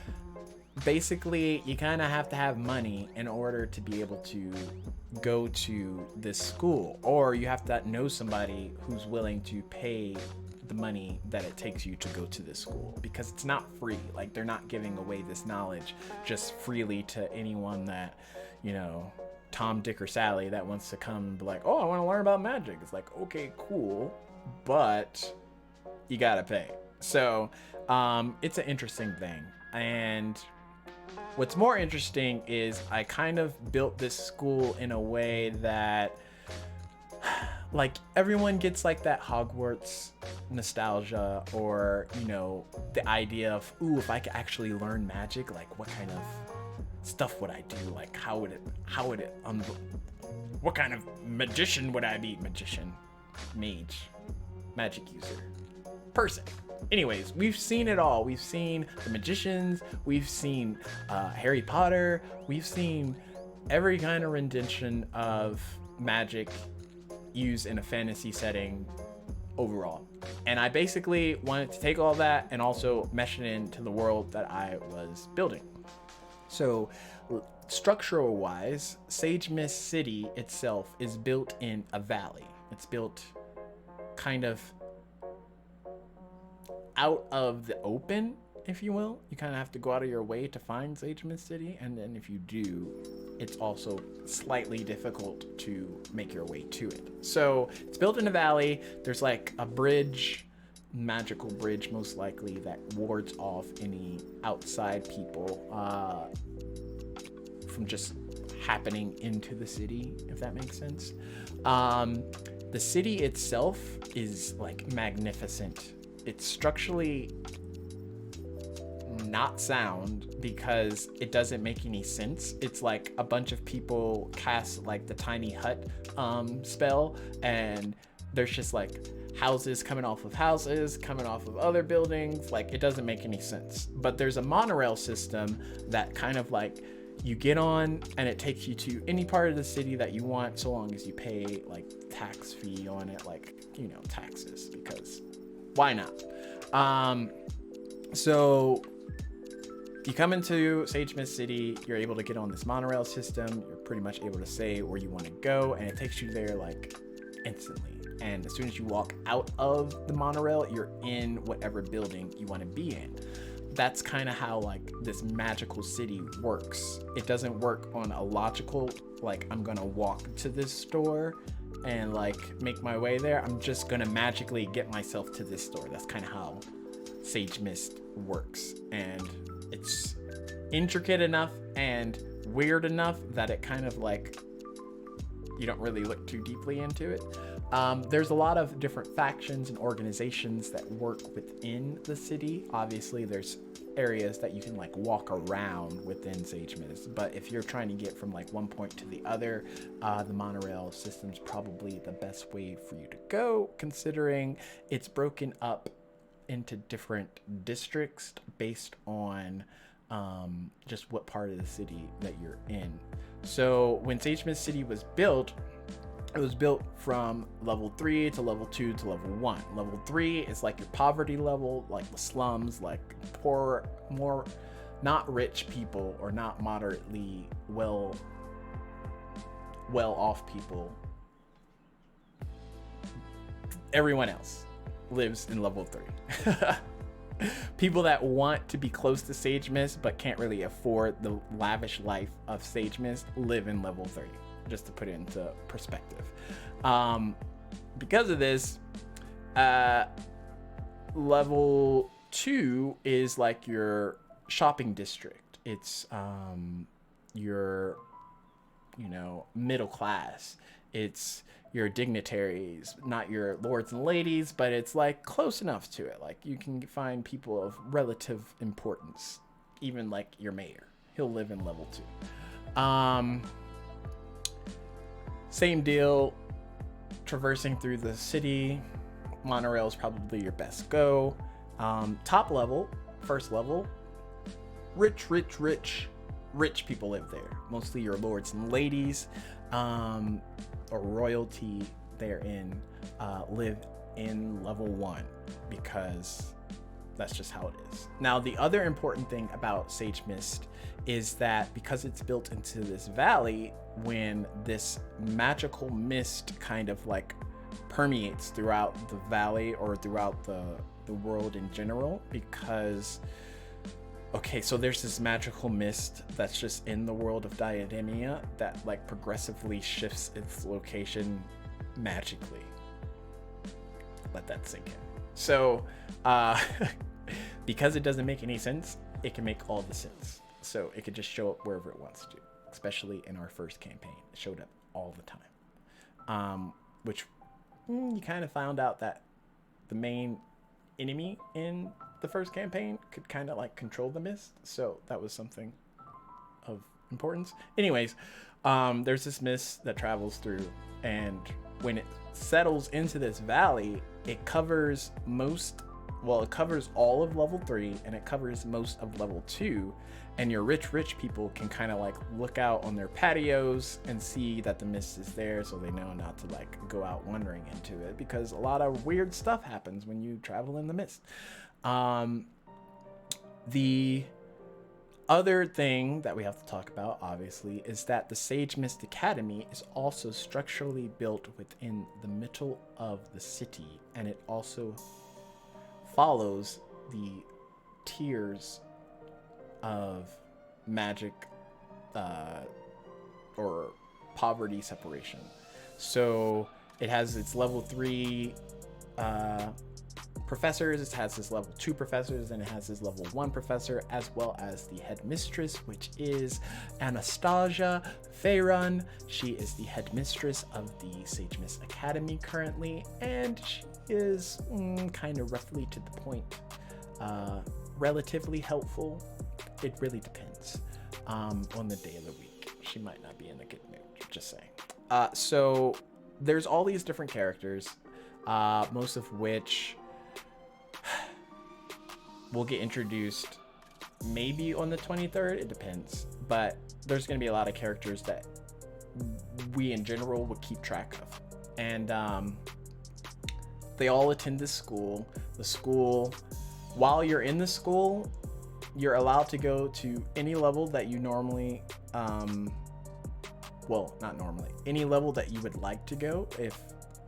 basically, you kind of have to have money in order to be able to go to this school, or you have to know somebody who's willing to pay the money that it takes you to go to this school, because it's not free. Like, they're not giving away this knowledge just freely to anyone that, you know, Tom, Dick, or Sally that wants to come and be like, oh, I want to learn about magic. It's like, okay, cool, but you gotta pay. So it's an interesting thing. And what's more interesting is I kind of built this school in a way that, like, everyone gets like that Hogwarts nostalgia, or, you know, the idea of, ooh, if I could actually learn magic, like, what kind of stuff would I do? Like, how would it what kind of magician would I be? Magician, mage, magic user, person. Anyways, we've seen it all. We've seen the magicians, we've seen Harry Potter, we've seen every kind of rendition of magic used in a fantasy setting overall. And I basically wanted to take all that and also mesh it into the world that I was building. So structural wise, Sage Mist City itself is built in a valley. It's built kind of out of the open, if you will. You kind of have to go out of your way to find Sage Mist City, and then if you do, it's also slightly difficult to make your way to it. So it's built in a valley. There's like a bridge, magical bridge most likely, that wards off any outside people from just happening into the city, if that makes sense. The city itself is like magnificent. It's structurally not sound because it doesn't make any sense. It's like a bunch of people cast like the tiny hut spell, and there's just like houses coming off of houses, coming off of other buildings. Like, it doesn't make any sense. But there's a monorail system that kind of like you get on, and it takes you to any part of the city that you want, so long as you pay like tax fee on it, like, you know, taxes, because why not? So you come into Sage Mist City, you're able to get on this monorail system, you're pretty much able to say where you want to go, and it takes you there like instantly. And as soon as you walk out of the monorail, you're in whatever building you want to be in. That's kind of how like this magical city works. It doesn't work on a logical, like, I'm gonna walk to this store and like make my way there. I'm just gonna magically get myself to this store. That's kind of how Sage Mist works. And it's intricate enough and weird enough that it kind of like, you don't really look too deeply into it. There's a lot of different factions and organizations that work within the city. Obviously, there's areas that you can like walk around within Sage Mist, but if you're trying to get from like one point to the other, the monorail system's probably the best way for you to go, considering it's broken up into different districts based on just what part of the city that you're in. So when Sage Mist City was built, it was built from level 3 to level 2 to level 1. Level 3 is like your poverty level, like the slums, like poor, more not rich people or not moderately well off people. Everyone else lives in level 3. People that want to be close to Sage Mist but can't really afford the lavish life of Sage Mist live in level 3, just to put it into perspective. Because of this, level 2 is like your shopping district. It's your, you know, middle class. It's your dignitaries, not your lords and ladies, but it's like close enough to it. Like, you can find people of relative importance, even like your mayor. He'll live in level 2. Same deal, traversing through the city. Monorail is probably your best go. Top level, first level, rich people live there. Mostly your lords and ladies, or royalty therein, live in level 1 because that's just how it is. Now, the other important thing about Sage Mist is that because it's built into this valley, when this magical mist kind of like permeates throughout the valley or throughout the world in general, because okay, so there's this magical mist that's just in the world of Diademia that like progressively shifts its location magically. Let that sink in. So because it doesn't make any sense, it can make all the sense. So it could just show up wherever it wants to, especially in our first campaign. It showed up all the time, which you kind of found out that the main enemy in the first campaign could kind of like control the mist. So that was something of importance. Anyways, there's this mist that travels through, and when it settles into this valley, it covers it covers all of level 3 and it covers most of level 2, and your rich people can kind of like look out on their patios and see that the mist is there, so they know not to like go out wandering into it, because a lot of weird stuff happens when you travel in the mist. The other thing that we have to talk about, obviously, is that the Sage Mist Academy is also structurally built within the middle of the city, and it also follows the tiers of magic or poverty separation. So it has its level 3 professors, it has its level 2 professors, and it has its level 1 professor, as well as the headmistress, which is Anastasia Faerun. She is the headmistress of the Sage Mist Academy currently, and she is kind of roughly to the point, relatively helpful. It really depends on the day of the week. She might not be in a good mood, just saying. So there's all these different characters, most of which will get introduced maybe on the 23rd, it depends, but there's going to be a lot of characters that we in general would keep track of, and they all attend this school. The school, while you're in the school, you're allowed to go to any level that you normally well, not normally, any level that you would like to go. If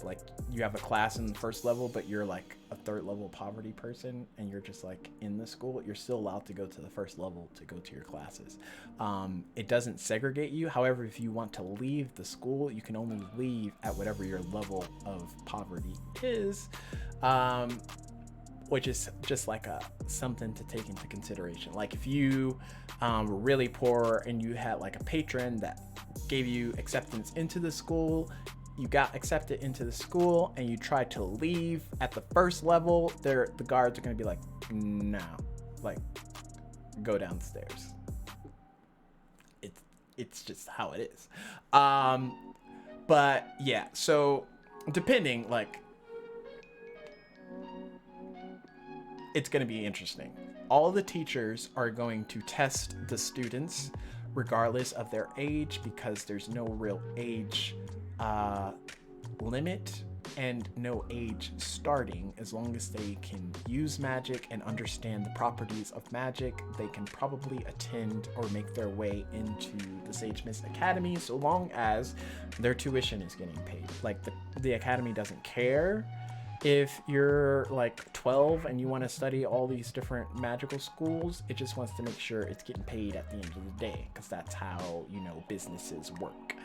like you have a class in the first level, but you're like a 3rd level poverty person and you're just like in the school, you're still allowed to go to the first level to go to your classes. It doesn't segregate you. However, if you want to leave the school, you can only leave at whatever your level of poverty is, which is just like something to take into consideration. Like if you were really poor and you had like a patron that gave you acceptance into the school, you got accepted into the school and you tried to leave at the first level, the guards are going to be like, no, like go downstairs. It's just how it is. But yeah, so depending, like, it's going to be interesting. All the teachers are going to test the students regardless of their age, because there's no real age limit and no age starting. As long as they can use magic and understand the properties of magic, they can probably attend or make their way into the Sage Mist Academy, so long as their tuition is getting paid. Like the academy doesn't care if you're like 12 and you want to study all these different magical schools. It just wants to make sure it's getting paid at the end of the day, because that's how, you know, businesses work.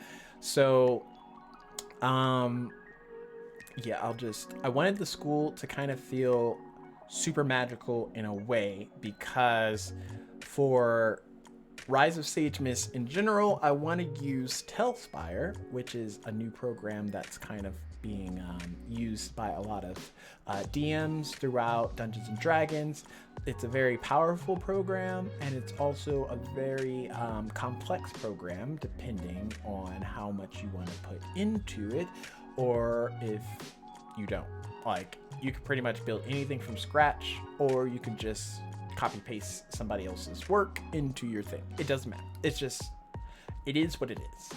So yeah, I wanted the school to kind of feel super magical in a way, because for Rise of Sage Mist in general, I want to use Tellspire, which is a new program that's kind of being used by a lot of DMs throughout Dungeons and Dragons. It's a very powerful program, and it's also a very complex program, depending on how much you want to put into it, or if you don't. Like, you can pretty much build anything from scratch, or you can just copy paste somebody else's work into your thing. It doesn't matter. It's just, it is what it is.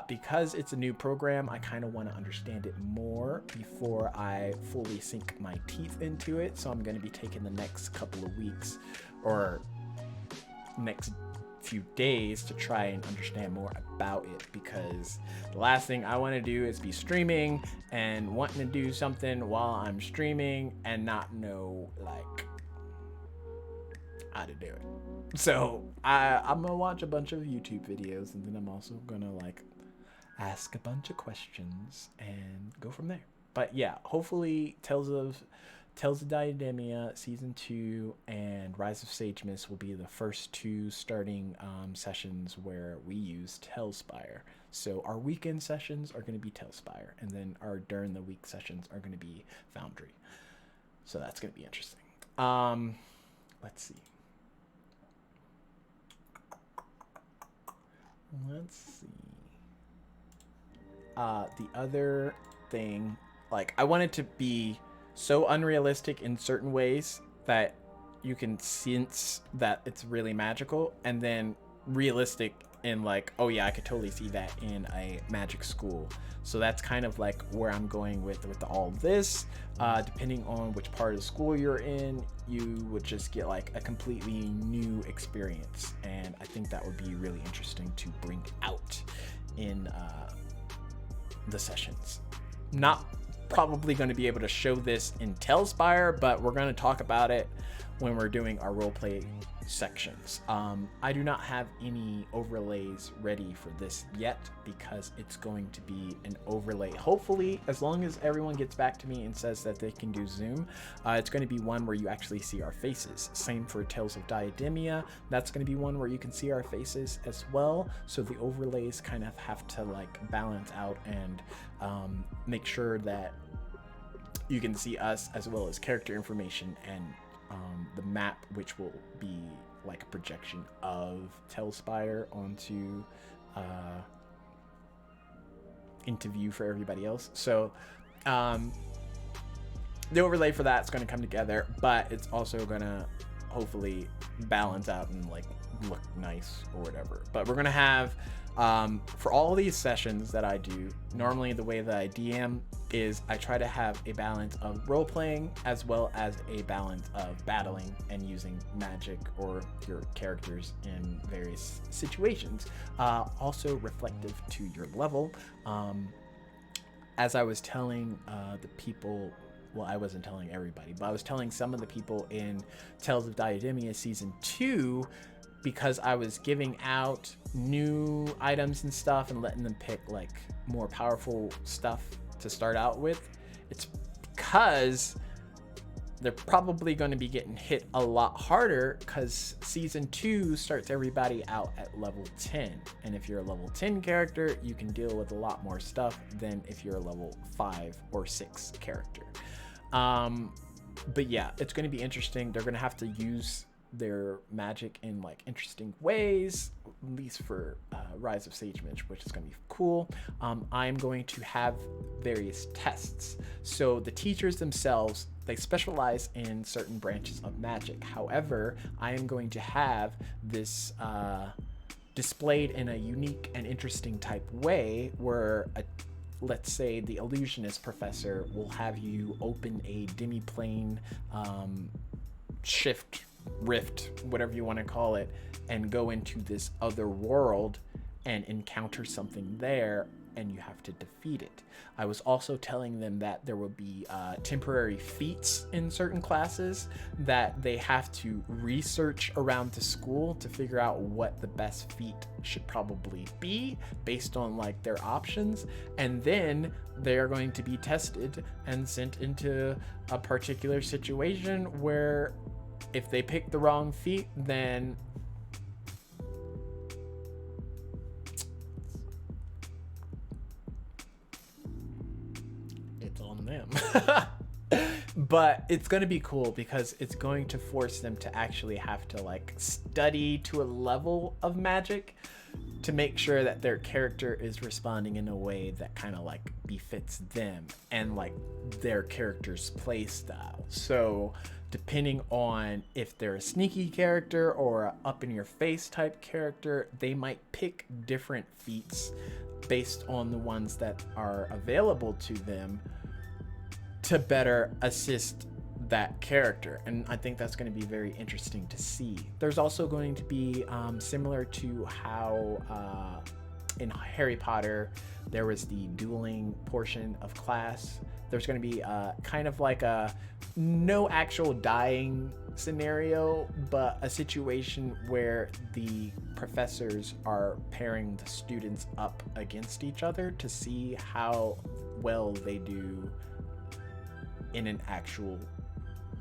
Because it's a new program, I kind of want to understand it more before I fully sink my teeth into it. So I'm going to be taking the next couple of weeks or next few days to try and understand more about it, because the last thing I want to do is be streaming and wanting to do something while I'm streaming and not know like how to do it. So I'm gonna watch a bunch of YouTube videos, and then I'm also gonna like ask a bunch of questions and go from there. But yeah, hopefully Tales of Diademia Season 2 and Rise of Sage Mist will be the first two starting sessions where we use Telspire. So our weekend sessions are going to be Telspire, and then our during the week sessions are going to be Foundry. So that's going to be interesting. Let's see. The other thing, like, I want it to be so unrealistic in certain ways that you can sense that it's really magical, and then realistic in like, oh yeah, I could totally see that in a magic school. So that's kind of like where I'm going with all this. Depending on which part of the school you're in, you would just get like a completely new experience, and I think that would be really interesting to bring out in the sessions. Not probably going to be able to show this in Telspire, but we're going to talk about it when we're doing our roleplay sections. I do not have any overlays ready for this yet, because it's going to be an overlay, hopefully, as long as everyone gets back to me and says that they can do Zoom, it's going to be one where you actually see our faces. Same for Tales of Diademia, that's going to be one where you can see our faces as well. So the overlays kind of have to like balance out and make sure that you can see us as well as character information and the map, which will be like a projection of Telspire onto into view for everybody else. So the overlay for that's going to come together, but it's also going to hopefully balance out and like look nice or whatever. But we're going to have for all these sessions that I do, normally the way that I DM is I try to have a balance of role playing as well as a balance of battling and using magic or your characters in various situations, also reflective to your level. As I was telling the people, well, I wasn't telling everybody, but I was telling some of the people in Tales of Diademia Season 2, because I was giving out new items and stuff and letting them pick like more powerful stuff to start out with. It's because they're probably going to be getting hit a lot harder, because Season 2 starts everybody out at level 10. And if you're a level 10 character, you can deal with a lot more stuff than if you're a level 5 or 6 character. But yeah, it's going to be interesting. They're going to have to use their magic in like interesting ways, at least for Rise of Sage Mist, which is going to be cool. I'm going to have various tests. So the teachers themselves, they specialize in certain branches of magic. However, I am going to have this displayed in a unique and interesting type way, where let's say the illusionist professor will have you open a demi-plane rift, whatever you want to call it, and go into this other world and encounter something there, and you have to defeat it. I was also telling them that there will be temporary feats in certain classes that they have to research around the school to figure out what the best feat should probably be based on like their options, and then they are going to be tested and sent into a particular situation where if they pick the wrong feat, then on them. But it's going to be cool because it's going to force them to actually have to like study to a level of magic to make sure that their character is responding in a way that kind of like befits them and like their character's play style. So depending on if they're a sneaky character or a up in your face type character, they might pick different feats based on the ones that are available to them to better assist that character. And I think that's going to be very interesting to see. There's also going to be similar to how in Harry Potter there was the dueling portion of class. There's going to be kind of like a no actual dying scenario, but a situation where the professors are pairing the students up against each other to see how well they do in an actual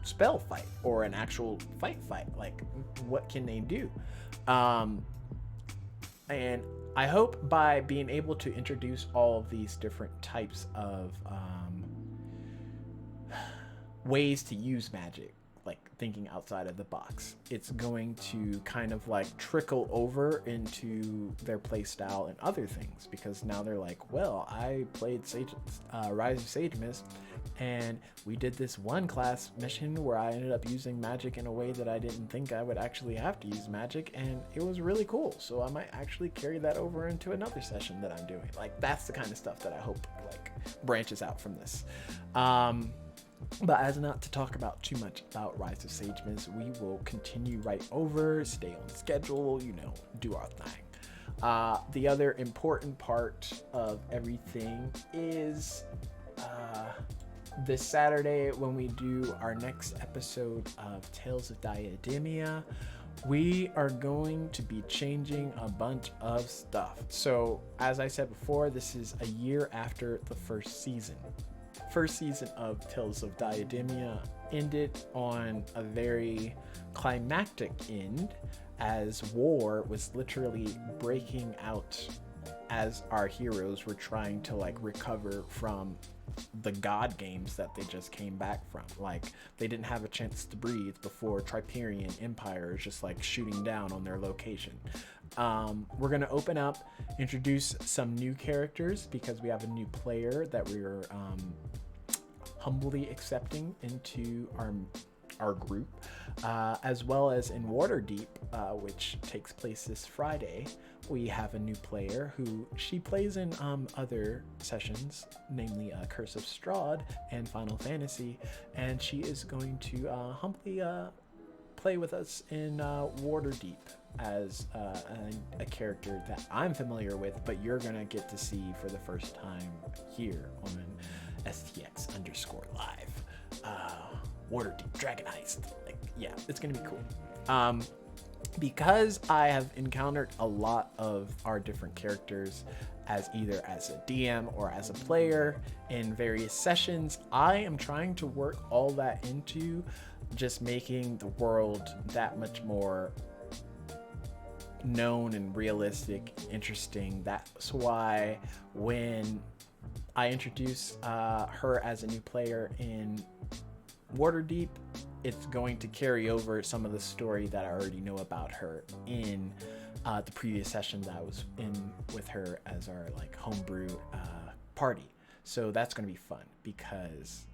spell fight or an actual fight. Like, what can they do? And I hope by being able to introduce all of these different types of ways to use magic, like thinking outside of the box, it's going to kind of like trickle over into their play style and other things, because now they're like, well, I played Rise of Sage Mist, and we did this one class mission where I ended up using magic in a way that I didn't think I would actually have to use magic, and it was really cool. So I might actually carry that over into another session that I'm doing. Like, that's the kind of stuff that I hope like branches out from this. But as not to talk about too much about Rise of Sage Mist, we will continue right over, stay on schedule, do our thing. The other important part of everything is this Saturday, when we do our next episode of Tales of Diademia, we are going to be changing a bunch of stuff. So, as I said before, this is a year after the first season. First season of Tales of Diademia ended on a very climactic end, as war was literally breaking out as our heroes were trying to like recover from the god games that they just came back from. Like, they didn't have a chance to breathe before Triperian Empire is just like shooting down on their location. We're gonna open up, introduce some new characters, because we have a new player that we're humbly accepting into our group, as well as in Waterdeep, which takes place this Friday. We have a new player who she plays in other sessions, namely Curse of Strahd and Final Fantasy, and she is going to humbly play with us in Waterdeep as a character that I'm familiar with, but you're gonna get to see for the first time here on STX_live. Waterdeep Dragon Heist. Like, yeah, it's gonna be cool. Because I have encountered a lot of our different characters as either as a DM or as a player in various sessions, I am trying to work all that into just making the world that much more known and realistic, interesting. That's why when I introduce her as a new player in Waterdeep, it's going to carry over some of the story that I already know about her in the previous session that I was in with her as our like homebrew party. So that's going to be fun, because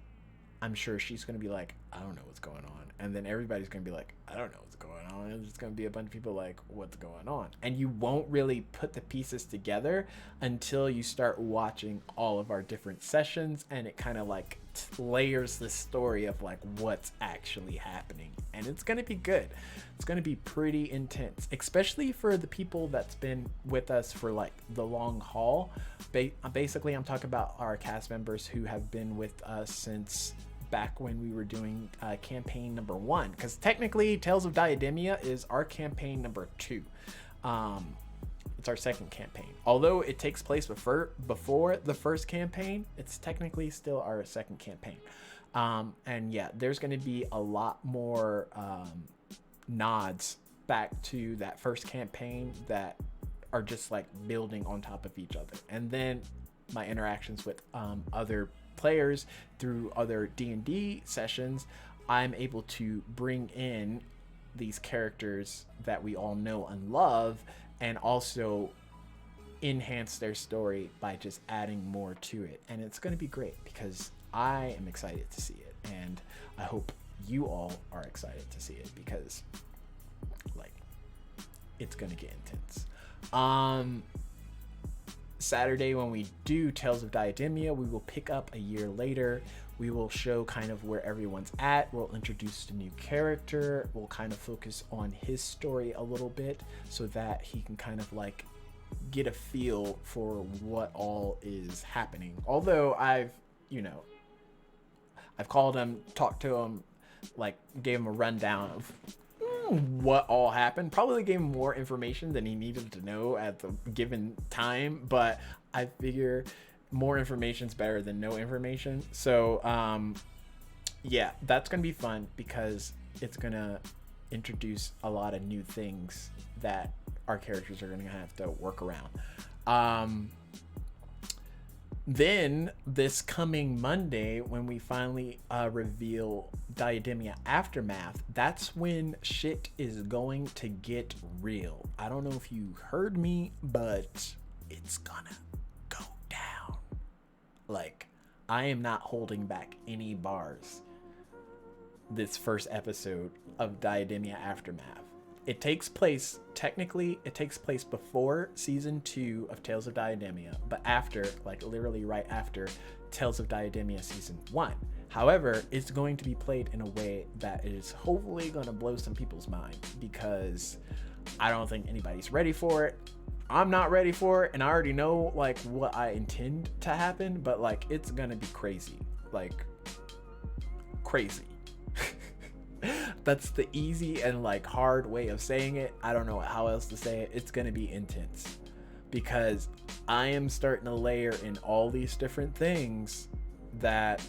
I'm sure she's going to be like, I don't know what's going on. And then everybody's going to be like, I don't know what's going on. And there's going to be a bunch of people like, what's going on? And you won't really put the pieces together until you start watching all of our different sessions, and it kind of like layers the story of like what's actually happening. And it's going to be good. It's going to be pretty intense, especially for the people that's been with us for like the long haul. Basically, I'm talking about our cast members who have been with us since back when we were doing campaign number 1, because technically Tales of Diademia is our campaign number 2. It's our second campaign, although it takes place before the first campaign. It's technically still our second campaign. And yeah, there's going to be a lot more nods back to that first campaign that are just like building on top of each other. And then my interactions with other players through other D&D sessions, I'm able to bring in these characters that we all know and love, and also enhance their story by just adding more to it. And it's going to be great because I am excited to see it, and I hope you all are excited to see it, because like it's going to get intense. Saturday, when we do Tales of Diademia, we will pick up a year later. We will show kind of where everyone's at. We'll introduce a new character. We'll kind of focus on his story a little bit so that he can kind of like get a feel for what all is happening. Although I've called him, talked to him, like gave him a rundown of what all happened. Probably gave him more information than he needed to know at the given time, but I figure more information is better than no information. So yeah, that's gonna be fun because it's gonna introduce a lot of new things that our characters are gonna have to work around. Then this coming Monday, when we finally reveal Diademia Aftermath, that's when shit is going to get real. I don't know if you heard me, but it's gonna go down. Like, I am not holding back any bars this first episode of Diademia Aftermath. It takes place, technically, it takes place before season 2 of Tales of Diademia, but after, like literally right after Tales of Diademia season 1. However, it's going to be played in a way that is hopefully going to blow some people's mind, because I don't think anybody's ready for it. I'm not ready for it, and I already know like what I intend to happen, but like it's gonna be crazy, like crazy. That's the easy and like hard way of saying it. I don't know how else to say it. It's gonna be intense because I am starting to layer in all these different things that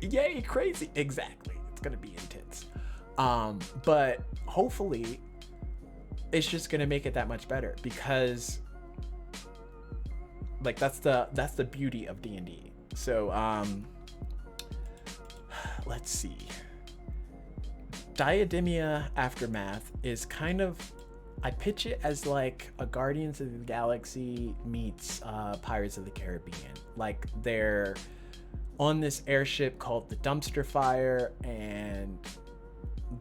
yay, crazy. Exactly. It's gonna be intense. But hopefully it's just gonna make it that much better, because like that's the beauty of D&D. So let's see. Diademia Aftermath is kind of, I pitch it as like a Guardians of the Galaxy meets Pirates of the Caribbean. Like they're on this airship called the Dumpster Fire, and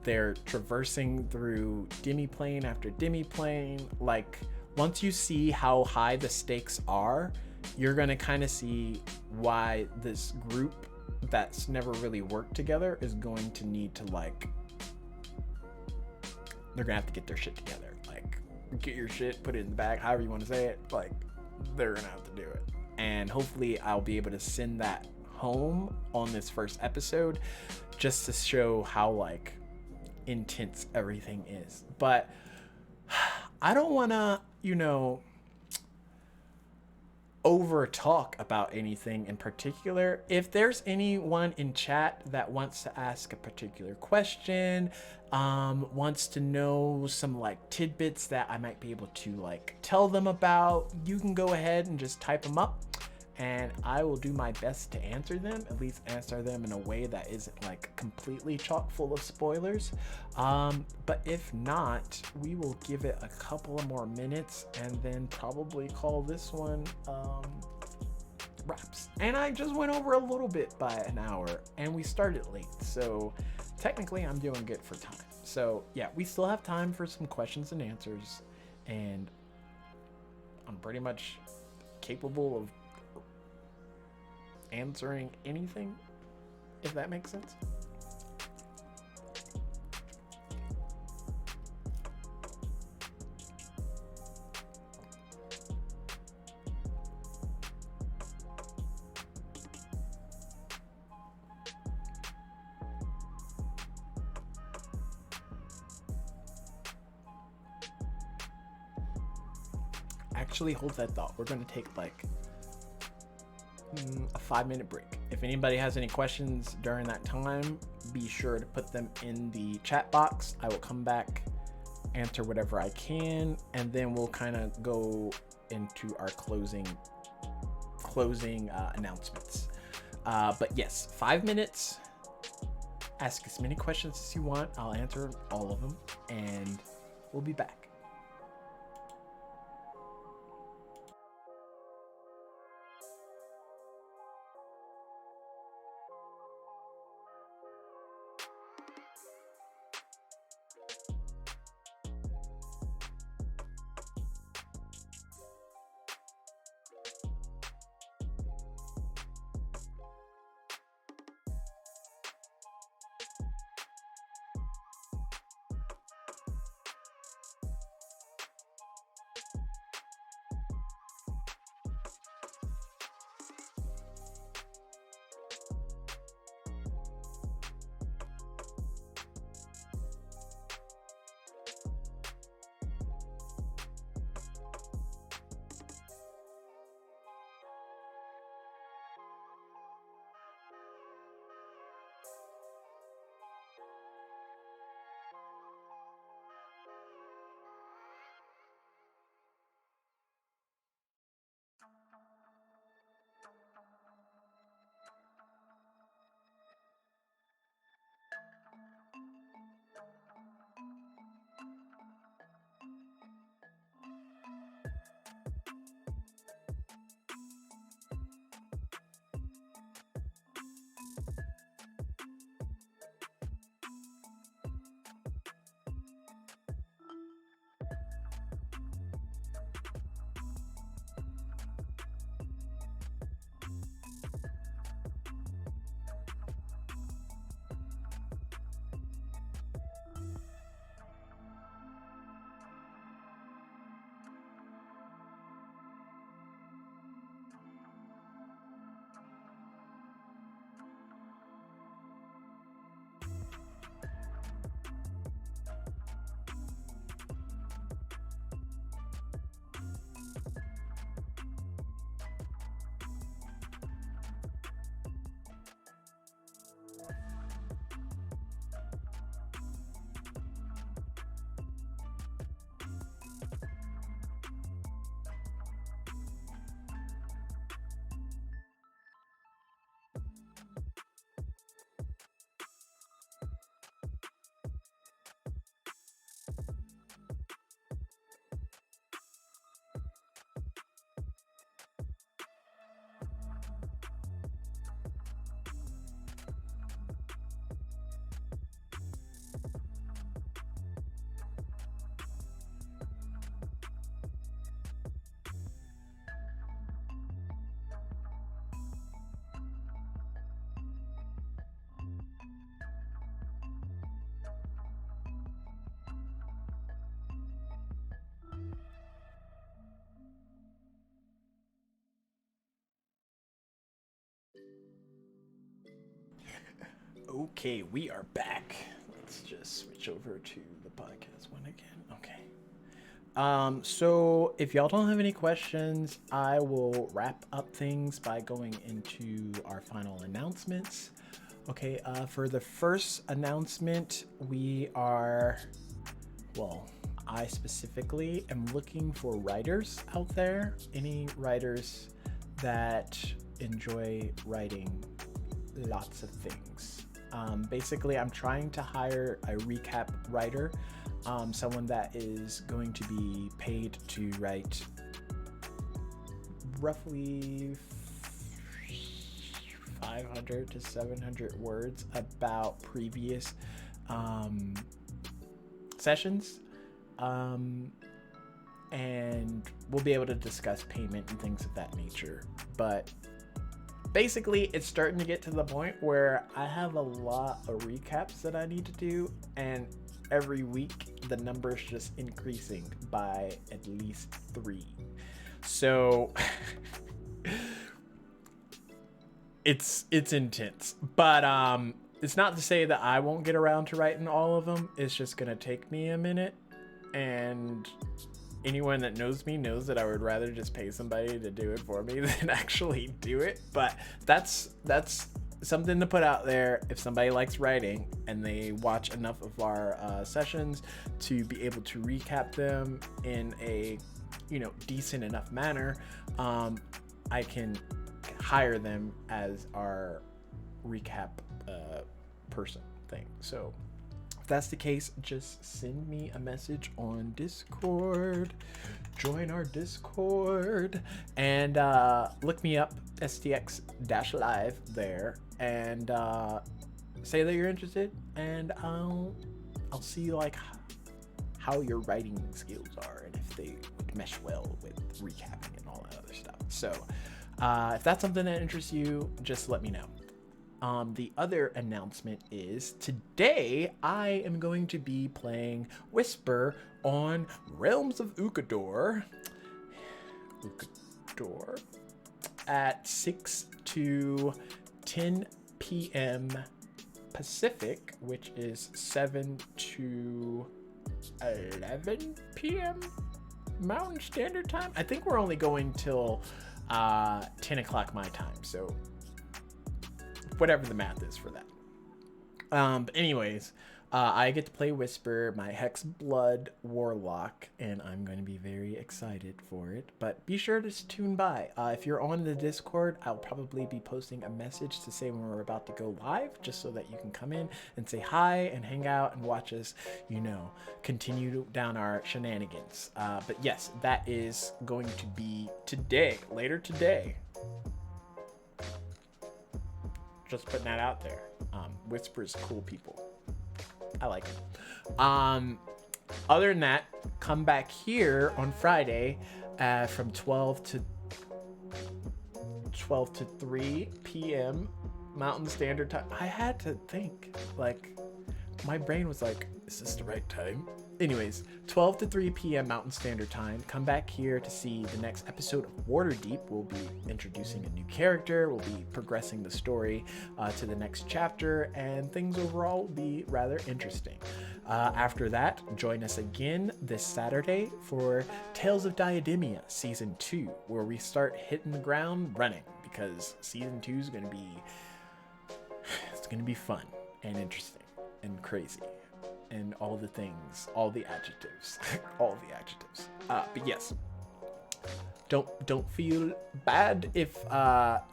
they're traversing through demiplane after demiplane. Like once you see how high the stakes are, you're gonna kind of see why this group that's never really worked together is going to need to like, they're gonna have to get their shit together. Like get your shit, put it in the bag, however you want to say it. Like they're gonna have to do it, and hopefully I'll be able to send that home on this first episode just to show how like intense everything is. But I don't want to, over talk about anything in particular. If there's anyone in chat that wants to ask a particular question, wants to know some like tidbits that I might be able to like tell them about, you can go ahead and just type them up, and I will do my best to answer them, at least answer them in a way that isn't like completely chock full of spoilers. But if not, we will give it a couple of more minutes and then probably call this one wraps. And I just went over a little bit by an hour, and we started late, so technically I'm doing good for time. So yeah, we still have time for some questions and answers, and I'm pretty much capable of answering anything, if that makes sense. Actually, hold that thought. We're going to take like a 5-minute break. If anybody has any questions during that time, be sure to put them in the chat box. I will come back answer whatever I can, and then we'll kind of go into our closing announcements. But yes, 5 minutes. Ask as many questions as you want. I'll answer all of them, and we'll be back. Okay, we are back. Let's just switch over to the podcast one again. Okay. So if y'all don't have any questions, I will wrap up things by going into our final announcements. Okay, for the first announcement, I specifically am looking for writers out there. Any writers that enjoy writing lots of things. Basically, I'm trying to hire a recap writer, someone that is going to be paid to write roughly 500 to 700 words about previous sessions. And we'll be able to discuss payment and things of that nature. But basically, it's starting to get to the point where I have a lot of recaps that I need to do, and every week the number's just increasing by at least 3. So it's intense. But it's not to say that I won't get around to writing all of them. It's just gonna take me a minute, and anyone that knows me knows that I would rather just pay somebody to do it for me than actually do it. But that's something to put out there. If somebody likes writing and they watch enough of our sessions to be able to recap them in a, decent enough manner, I can hire them as our recap person thing. So if that's the case, just send me a message on Discord, join our Discord, and look me up, STX-live there, and say that you're interested, and I'll see like how your writing skills are and if they would mesh well with recapping and all that other stuff. So if that's something that interests you, just let me know. The other announcement is today I am going to be playing Whisper on Realms of Ukador at 6 to 10 p.m. Pacific, which is 7 to 11 p.m. Mountain Standard Time. I think we're only going till 10 o'clock my time, so whatever the math is for that. But anyways, I get to play Whisper, my Hex Blood Warlock, and I'm going to be very excited for it. But be sure to tune by. If you're on the Discord, I'll probably be posting a message to say when we're about to go live, just so that you can come in and say hi and hang out and watch us, continue down our shenanigans. But yes, that is going to be today, later today. Just putting that out there. Whisper's cool people. I like them. Other than that, come back here on Friday from 12 to 3 p.m. Mountain Standard Time. I had to think, my brain was like, is this the right time? Anyways, 12 to 3 p.m. Mountain Standard Time. Come back here to see the next episode of Waterdeep. We'll be introducing a new character. We'll be progressing the story to the next chapter, and things overall will be rather interesting. After that, join us again this Saturday for Tales of Diademia Season 2, where we start hitting the ground running, because Season 2 is going to be fun and interesting and crazy. And all the things, all the adjectives, all the adjectives. But yes, don't feel bad if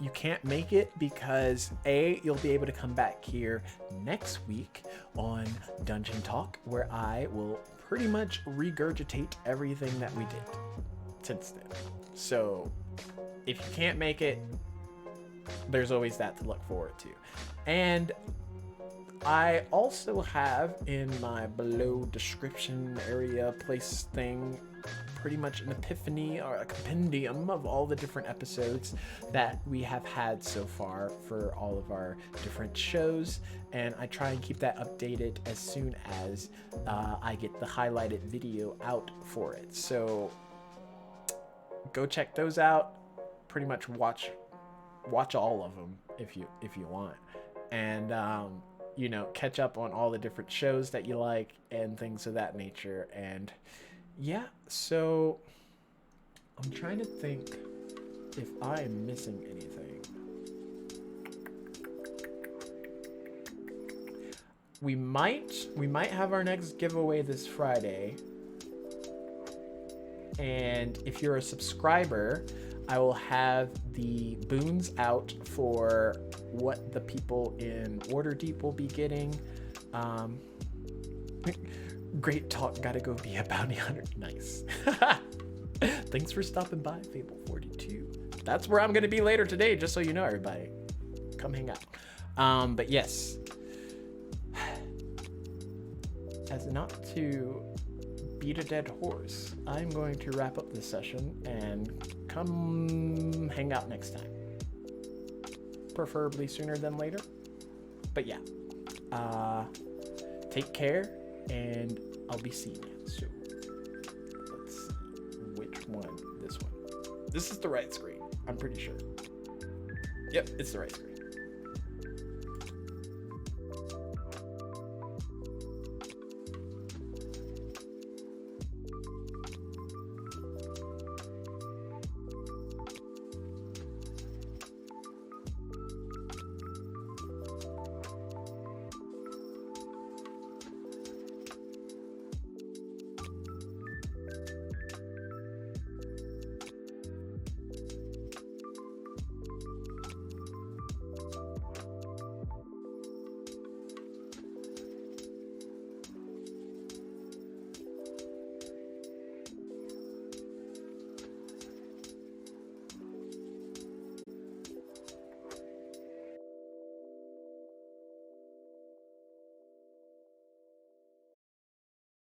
you can't make it, because you'll be able to come back here next week on Dungeon Talk, where I will pretty much regurgitate everything that we did since then. So if you can't make it, there's always that to look forward to. And I also have in my below description area place thing pretty much an epiphany or a compendium of all the different episodes that we have had so far for all of our different shows, and I try and keep that updated as soon as I get the highlighted video out for it. So go check those out. Pretty much watch all of them if you want, and catch up on all the different shows that you like and things of that nature. And yeah, so I'm trying to think if I am missing anything. We might have our next giveaway this Friday, and if you're a subscriber, I will have the boons out for what the people in Waterdeep will be getting. Great talk, gotta go be a bounty hunter. Nice. Thanks for stopping by, Fable42. That's where I'm gonna be later today, just so you know, everybody. Come hang out. But yes, as not to beat a dead horse, I'm going to wrap up this session and come hang out next time. Preferably sooner than later. But yeah, take care, and I'll be seeing you soon. Let's see which one. This one. This is the right screen, I'm pretty sure. Yep, it's the right screen.